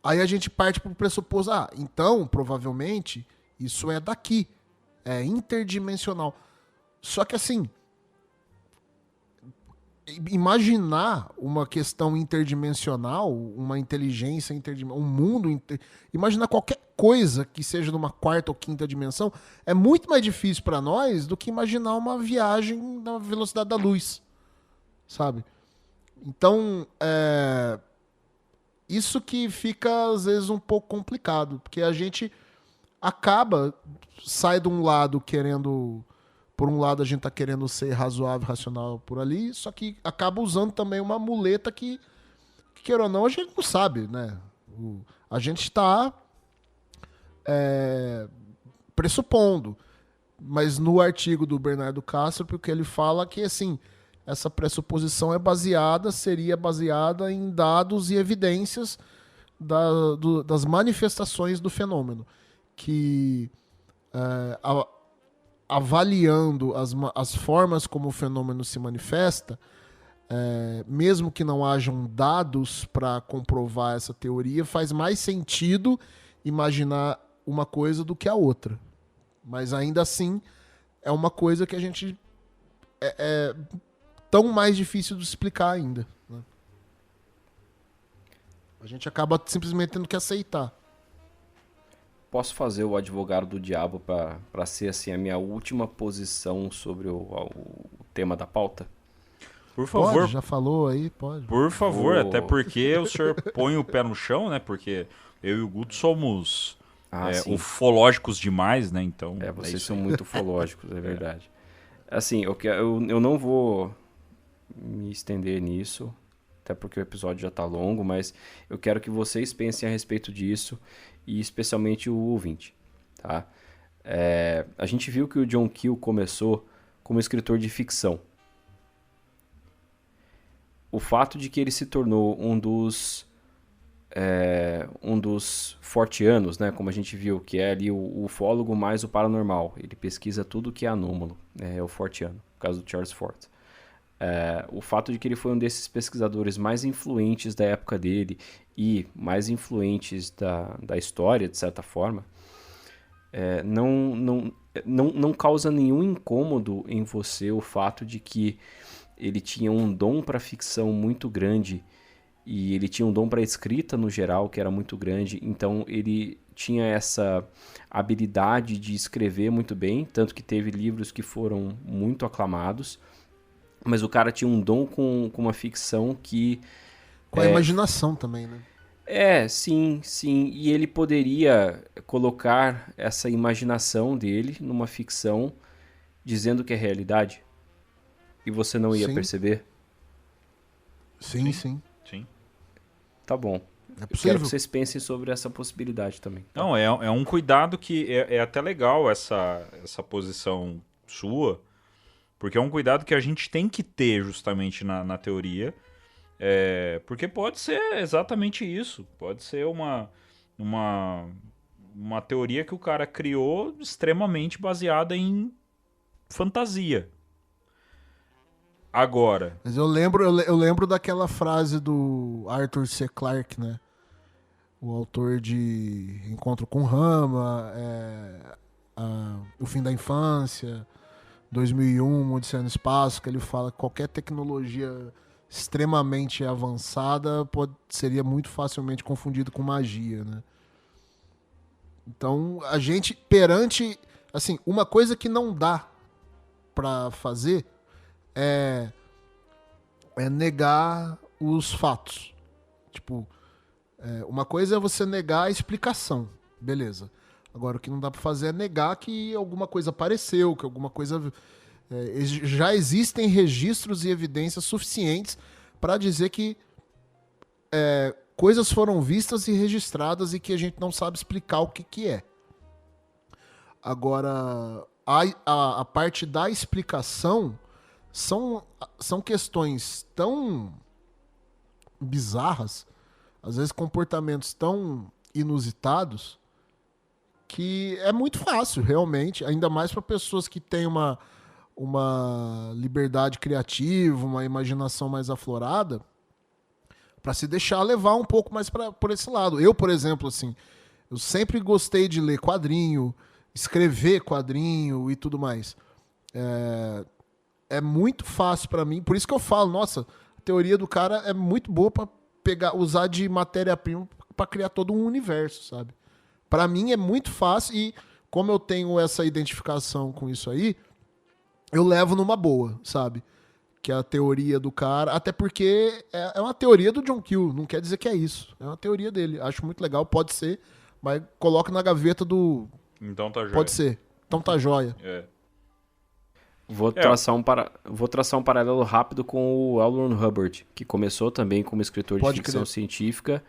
Aí a gente parte para o pressuposto, então, provavelmente, isso é daqui, é interdimensional. Só que assim, imaginar uma questão interdimensional, uma inteligência interdimensional, um mundo... Imaginar qualquer coisa que seja numa quarta ou quinta dimensão é muito mais difícil para nós do que imaginar uma viagem na velocidade da luz, sabe? Então, isso que fica, às vezes, um pouco complicado, porque a gente sai de um lado querendo... Por um lado, a gente tá querendo ser razoável, racional por ali, só que acaba usando também uma muleta que queira ou não, a gente não sabe, né? A gente está pressupondo. Mas no artigo do Bernardo Castro, porque ele fala que, assim, essa pressuposição seria baseada em dados e evidências das manifestações do fenômeno. Que... avaliando as formas como o fenômeno se manifesta, mesmo que não hajam dados para comprovar essa teoria, faz mais sentido imaginar uma coisa do que a outra. Mas ainda assim, é uma coisa que a gente é tão mais difícil de explicar ainda, né? A gente acaba simplesmente tendo que aceitar. Posso fazer o advogado do diabo para ser assim a minha última posição sobre o tema da pauta? Por favor. Pode, já falou aí, pode. Por favor, até porque o senhor põe o pé no chão, né? Porque eu e o Guto somos ufológicos demais, né? Então, vocês são muito ufológicos, é verdade. Assim, eu não vou me estender nisso, até porque o episódio já está longo, mas eu quero que vocês pensem a respeito disso, e especialmente o ouvinte, tá? A gente viu que o John Keel começou como escritor de ficção. O fato de que ele se tornou um dos forteanos, né, como a gente viu, que é ali o ufólogo mais o paranormal. Ele pesquisa tudo que é anômalo, é o forteano, no caso do Charles Fort. O fato de que ele foi um desses pesquisadores mais influentes da época dele e mais influentes da história, de certa forma, não causa nenhum incômodo em você o fato de que ele tinha um dom para ficção muito grande e ele tinha um dom para escrita no geral que era muito grande, então ele tinha essa habilidade de escrever muito bem, tanto que teve livros que foram muito aclamados. Mas o cara tinha um dom com uma ficção que... Com a imaginação também, né? Sim. E ele poderia colocar essa imaginação dele numa ficção dizendo que é realidade. E você não ia perceber? Sim. Tá bom. Eu quero que vocês pensem sobre essa possibilidade também. Tá? Não, é um cuidado que é até legal essa posição sua, porque é um cuidado que a gente tem que ter justamente na teoria, porque pode ser exatamente isso. Pode ser uma teoria que o cara criou extremamente baseada em fantasia. Agora... Mas eu lembro daquela frase do Arthur C. Clarke, né? O autor de Encontro com Rama, O Fim da Infância... 2001, Odisseia no Espaço, que ele fala que qualquer tecnologia extremamente avançada seria muito facilmente confundido com magia, né? Então, a gente perante... Assim, uma coisa que não dá pra fazer é negar os fatos. Tipo, uma coisa é você negar a explicação, beleza. Agora, o que não dá pra fazer é negar que alguma coisa apareceu, que alguma coisa... já existem registros e evidências suficientes para dizer que coisas foram vistas e registradas e que a gente não sabe explicar o que é. Agora, a parte da explicação são questões tão bizarras, às vezes comportamentos tão inusitados, que é muito fácil, realmente, ainda mais para pessoas que têm uma liberdade criativa, uma imaginação mais aflorada, para se deixar levar um pouco mais por esse lado. Eu, por exemplo, assim, eu sempre gostei de ler quadrinho, escrever quadrinho e tudo mais. é muito fácil pra mim, por isso que eu falo, nossa, a teoria do cara é muito boa pra usar de matéria-prima pra criar todo um universo, sabe? Pra mim é muito fácil e como eu tenho essa identificação com isso aí, eu levo numa boa, sabe? Que é a teoria do cara, até porque é uma teoria do John Keel, não quer dizer que é isso, é uma teoria dele, acho muito legal, pode ser, mas coloca na gaveta do... Então tá jóia. Pode ser, então tá jóia. Vou traçar um paralelo rápido com o L. Ron Hubbard, que começou também como escritor de ficção científica,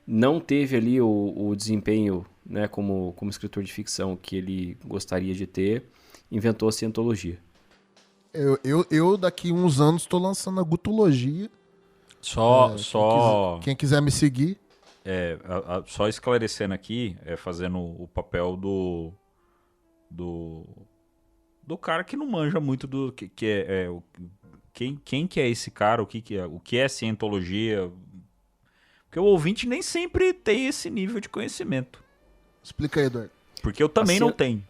não teve ali o desempenho, né, como escritor de ficção que ele gostaria de ter, inventou a cientologia. Eu daqui uns anos estou lançando a gutologia. Quem quiser me seguir. Só esclarecendo aqui, fazendo o papel do cara que não manja muito do quem que é esse cara, o que é cientologia. Porque o ouvinte nem sempre tem esse nível de conhecimento. Explica aí, Eduardo. Porque eu também não tenho.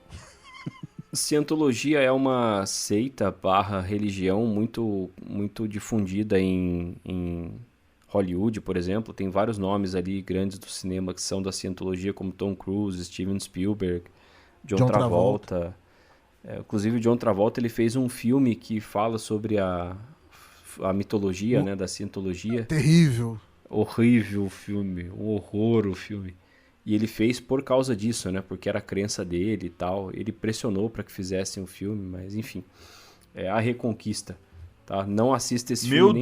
Cientologia é uma seita / religião muito, muito difundida em Hollywood, por exemplo. Tem vários nomes ali grandes do cinema que são da cientologia, como Tom Cruise, Steven Spielberg, John Travolta. Inclusive o John Travolta ele fez um filme que fala sobre a mitologia, né, da cientologia. Terrível. Horrível o filme, um horror o filme. E ele fez por causa disso, né, porque era a crença dele e tal. Ele pressionou para que fizessem o filme, mas enfim. É A Reconquista, tá? Não assista esse filme.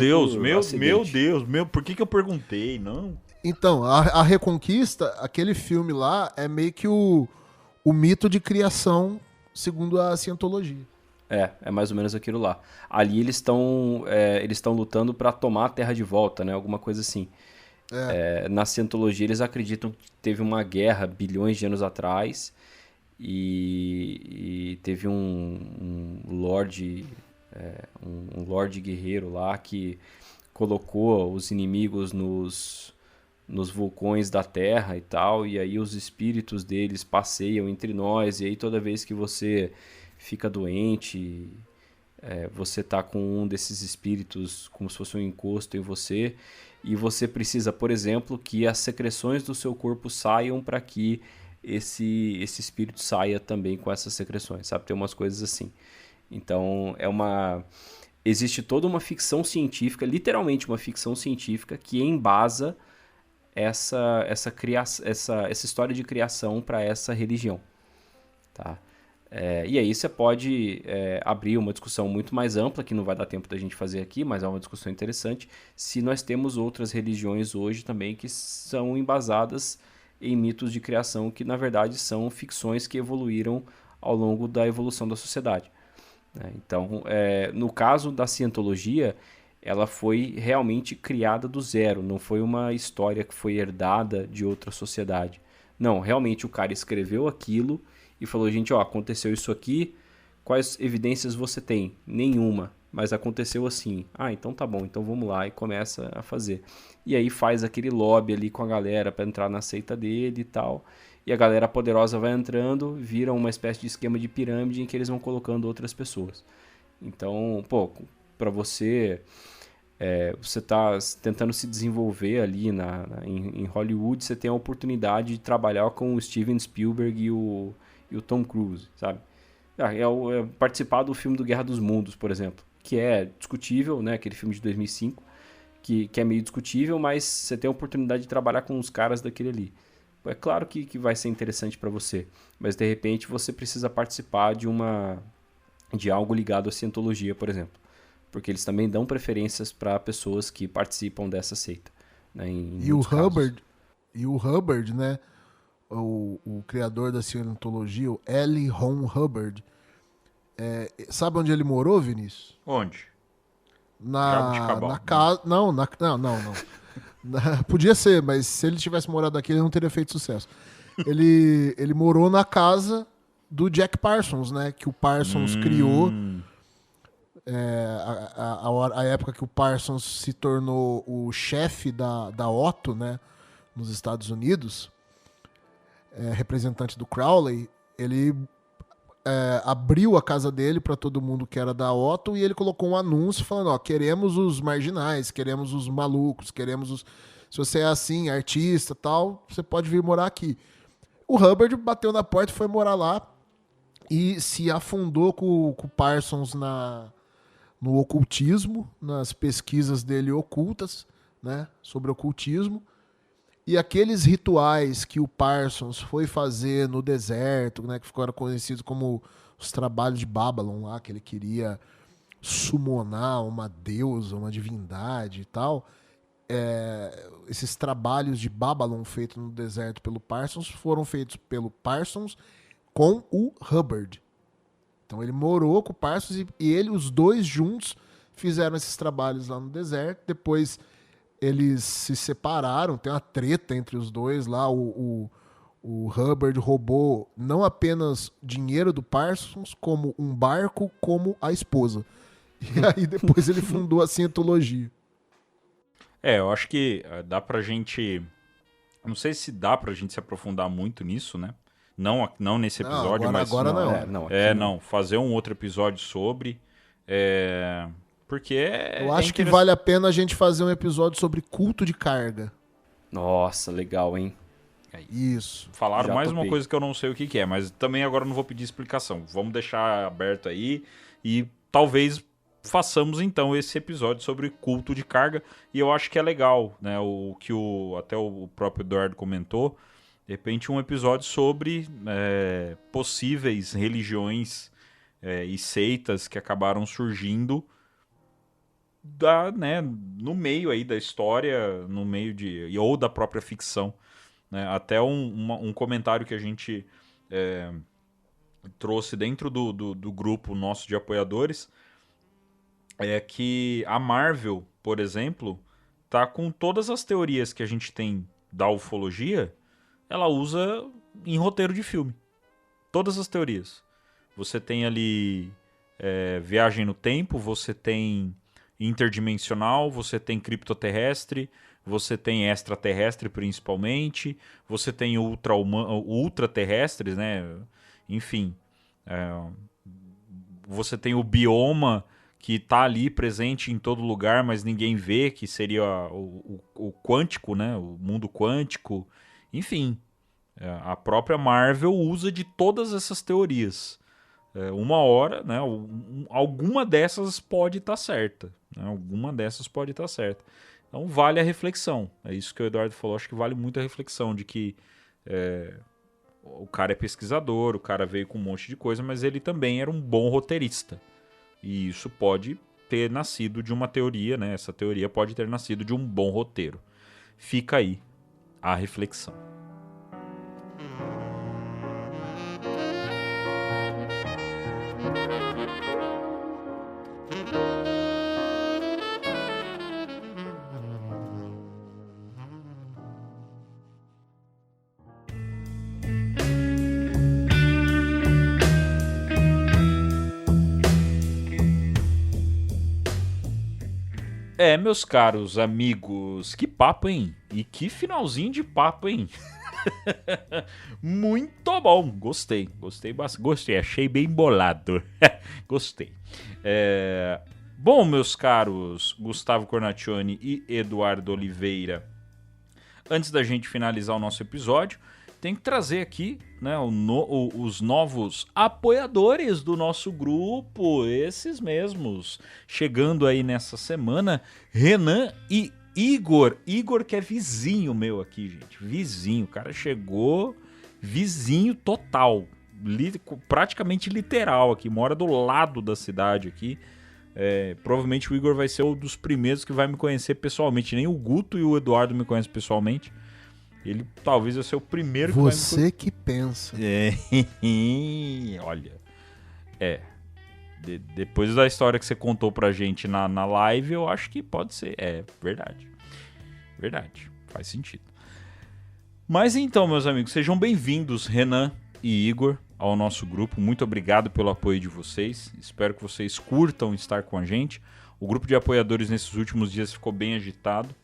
Meu Deus, por que eu perguntei? Não. Então, a Reconquista, aquele filme lá, é meio que o mito de criação segundo a cientologia. É mais ou menos aquilo lá. Ali eles estão lutando para tomar a Terra de volta, né? Alguma coisa assim. Na cientologia eles acreditam que teve uma guerra bilhões de anos atrás e teve um lorde guerreiro lá que colocou os inimigos nos vulcões da Terra e tal, e aí os espíritos deles passeiam entre nós, e aí toda vez que você fica doente, você tá com um desses espíritos como se fosse um encosto em você, e você precisa, por exemplo, que as secreções do seu corpo saiam para que esse espírito saia também com essas secreções, sabe? Tem umas coisas assim. Então, existe toda uma ficção científica, literalmente uma ficção científica, que embasa essa história de criação para essa religião, tá? E aí você pode abrir uma discussão muito mais ampla, que não vai dar tempo da gente fazer aqui, mas é uma discussão interessante, se nós temos outras religiões hoje também que são embasadas em mitos de criação, que na verdade são ficções que evoluíram ao longo da evolução da sociedade. Então, no caso da cientologia, ela foi realmente criada do zero, não foi uma história que foi herdada de outra sociedade. Não, realmente o cara escreveu aquilo e falou, gente, aconteceu isso aqui, quais evidências você tem? Nenhuma, mas aconteceu assim. Então tá bom, então vamos lá, e começa a fazer. E aí faz aquele lobby ali com a galera para entrar na seita dele e tal, e a galera poderosa vai entrando, vira uma espécie de esquema de pirâmide em que eles vão colocando outras pessoas. Então, para você tá tentando se desenvolver ali em Hollywood, você tem a oportunidade de trabalhar com o Steven Spielberg e o Tom Cruise, sabe? Participar do filme do Guerra dos Mundos, por exemplo, que é discutível, né? Aquele filme de 2005, que é meio discutível, mas você tem a oportunidade de trabalhar com os caras daquele ali. É claro que vai ser interessante para você, mas de repente você precisa participar de algo ligado à cientologia, por exemplo, porque eles também dão preferências para pessoas que participam dessa seita, né, e o Hubbard, né, o criador da cientologia, o L. Ron Hubbard, sabe onde ele morou, Vinícius? Onde? Na casa... Não. Podia ser, mas se ele tivesse morado aqui, ele não teria feito sucesso. Ele morou na casa do Jack Parsons, né? Que o Parsons criou. A época que o Parsons se tornou o chefe da Otto, né? Nos Estados Unidos, representante do Crowley, ele abriu a casa dele para todo mundo que era da Otto e ele colocou um anúncio falando, ó, queremos os marginais, queremos os malucos, queremos os... Se você é assim, artista e tal, você pode vir morar aqui. O Hubbard bateu na porta e foi morar lá e se afundou com o Parsons no ocultismo, nas pesquisas dele ocultas, né, sobre ocultismo. E aqueles rituais que o Parsons foi fazer no deserto, né, que ficaram conhecidos como os trabalhos de Babylon lá, que ele queria summonar uma deusa, uma divindade e tal, esses trabalhos de Babylon feitos no deserto pelo Parsons foram feitos pelo Parsons com o Hubbard. Então ele morou com o Parsons e os dois juntos fizeram esses trabalhos lá no deserto. Depois eles se separaram, tem uma treta entre os dois lá. O Hubbard roubou não apenas dinheiro do Parsons, como um barco, como a esposa. E aí depois ele fundou a Cientologia. Eu acho que dá pra gente... Não sei se dá pra gente se aprofundar muito nisso, né? Não nesse episódio, mas... Agora não. Fazer um outro episódio sobre... Porque eu acho que vale a pena a gente fazer um episódio sobre culto de carga. Nossa, legal, hein? Isso. Falaram mais uma coisa que eu não sei o que é, mas também agora não vou pedir explicação. Vamos deixar aberto aí e talvez façamos então esse episódio sobre culto de carga. E eu acho que é legal, né? O que até o próprio Eduardo comentou. De repente um episódio sobre possíveis religiões e seitas que acabaram surgindo no meio aí da história, no meio ou da própria ficção, né? Até um comentário que a gente trouxe dentro do grupo nosso de apoiadores é que a Marvel, por exemplo, tá com todas as teorias que a gente tem da ufologia, ela usa em roteiro de filme. Todas as teorias. Você tem ali viagem no tempo, você tem interdimensional, você tem criptoterrestre, você tem extraterrestre principalmente, você tem ultraterrestres, né? Enfim, você tem o bioma que está ali presente em todo lugar, mas ninguém vê, que seria o quântico, né? O mundo quântico. Enfim, a própria Marvel usa de todas essas teorias. Uma hora, né? Alguma dessas pode estar certa. Né? Alguma dessas pode estar certa. Então vale a reflexão. É isso que o Eduardo falou. Acho que vale muito a reflexão de que o cara é pesquisador, o cara veio com um monte de coisa, mas ele também era um bom roteirista. E isso pode ter nascido de uma teoria, né? Essa teoria pode ter nascido de um bom roteiro. Fica aí a reflexão. Meus caros amigos, que papo, hein? E que finalzinho de papo, hein? Muito bom, gostei bastante, gostei, achei bem bolado, gostei. Bom, meus caros Gustavo Cornacchione e Eduardo Oliveira, antes da gente finalizar o nosso episódio, tem que trazer aqui, né, os novos apoiadores do nosso grupo, esses mesmos, chegando aí nessa semana, Renan e Igor. Igor que é vizinho meu aqui, gente, vizinho, o cara chegou vizinho total, praticamente literal aqui, mora do lado da cidade aqui. Provavelmente o Igor vai ser um dos primeiros que vai me conhecer pessoalmente, nem o Guto e o Eduardo me conhecem pessoalmente. Ele talvez vai ser o primeiro que Você que pensa. Olha. Depois da história que você contou pra gente na live, eu acho que pode ser. Verdade. Verdade. Faz sentido. Mas então, meus amigos, sejam bem-vindos, Renan e Igor, ao nosso grupo. Muito obrigado pelo apoio de vocês. Espero que vocês curtam estar com a gente. O grupo de apoiadores nesses últimos dias ficou bem agitado.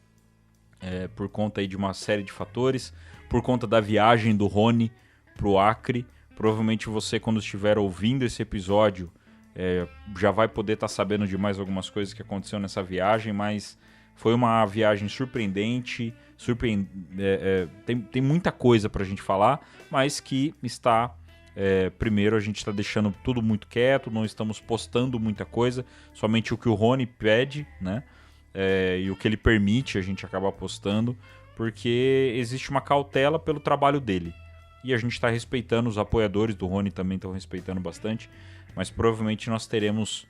Por conta aí de uma série de fatores, por conta da viagem do Rony pro Acre, Provavelmente você, quando estiver ouvindo esse episódio, já vai poder estar sabendo de mais algumas coisas que aconteceu nessa viagem, mas foi uma viagem surpreendente, tem muita coisa pra gente falar, mas que está... primeiro, a gente está deixando tudo muito quieto, não estamos postando muita coisa, somente o que o Rony pede, né? E o que ele permite a gente acabar postando, porque existe uma cautela pelo trabalho dele. E a gente está respeitando, os apoiadores do Rony também estão respeitando bastante, mas provavelmente nós teremos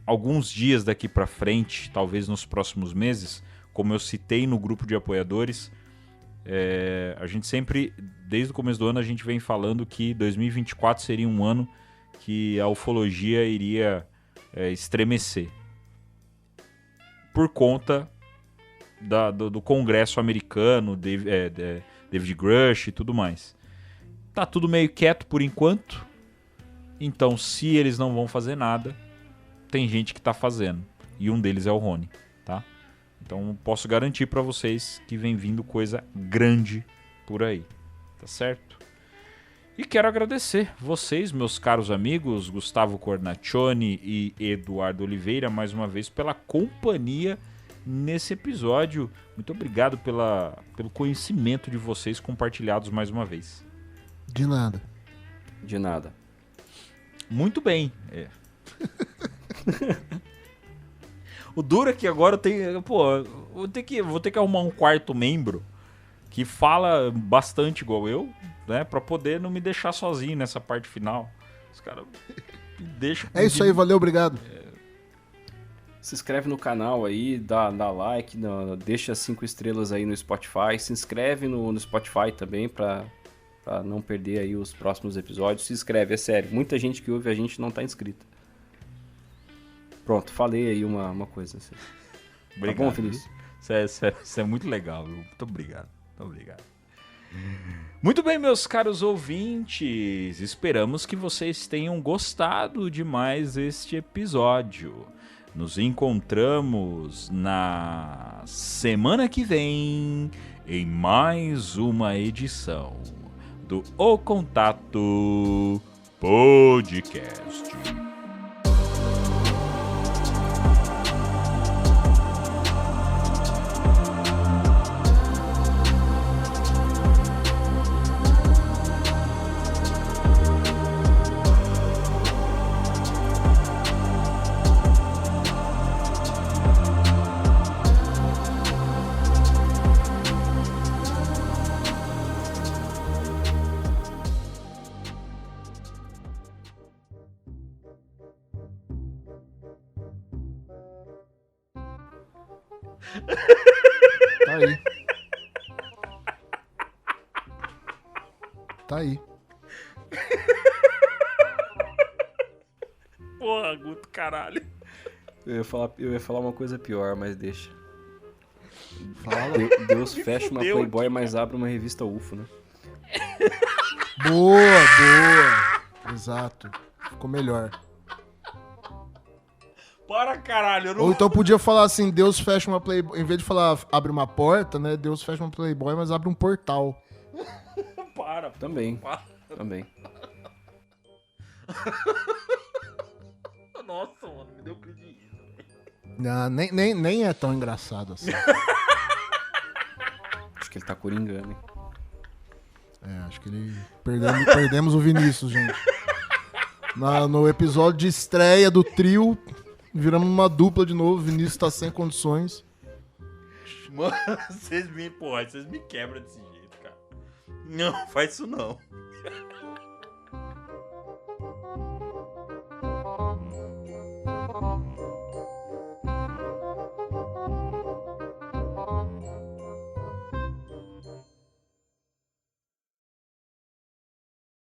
alguns dias daqui para frente, talvez nos próximos meses, como eu citei no grupo de apoiadores, a gente sempre, desde o começo do ano, a gente vem falando que 2024 seria um ano que a ufologia iria estremecer. Por conta do Congresso americano, David Grush e tudo mais. Tá tudo meio quieto por enquanto. Então, se eles não vão fazer nada, tem gente que tá fazendo. E um deles é o Rony, tá? Então, posso garantir pra vocês que vem vindo coisa grande por aí. Tá certo? E quero agradecer vocês, meus caros amigos, Gustavo Cornaccioni e Eduardo Oliveira, mais uma vez pela companhia nesse episódio. Muito obrigado pelo conhecimento de vocês compartilhados mais uma vez. De nada. De nada. Muito bem. O duro é que agora eu tenho... Pô, vou ter que arrumar um quarto membro que fala bastante igual eu, né? Pra poder não me deixar sozinho nessa parte final. Os caras me deixam... É isso aí, valeu, obrigado. Se inscreve no canal aí, dá like, deixa 5 estrelas aí no Spotify. Se inscreve no Spotify também pra não perder aí os próximos episódios. Se inscreve, é sério. Muita gente que ouve a gente não tá inscrita. Pronto, falei aí uma coisa. Assim. Obrigado. Tá bom, Feliz? Isso é muito legal, viu? Muito obrigado. Muito obrigado. Muito bem, meus caros ouvintes. Esperamos que vocês tenham gostado de mais este episódio. Nos encontramos na semana que vem em mais uma edição do O Contato Podcast. Tá aí. Tá aí. Porra, Guto, caralho. Eu ia falar uma coisa pior, mas deixa. Fala. Deus fecha uma fudeu Playboy, aqui, mas abre uma revista UFO, né? Boa. Exato. Ficou melhor. Para, caralho. Eu não... Ou então podia falar assim, Deus fecha uma Playboy... Em vez de falar abre uma porta, né? Deus fecha uma Playboy, mas abre um portal. Para. Também. Para. Também. Nossa, mano, me deu crise de riso. Não, nem é tão engraçado assim. Acho que ele tá coringando, hein? Acho que ele... Perdemos o Vinícius, gente. No episódio de estreia do trio, viramos uma dupla de novo. O Vinícius tá sem condições. Mano, vocês me quebram desse jeito, cara. Não, faz isso não.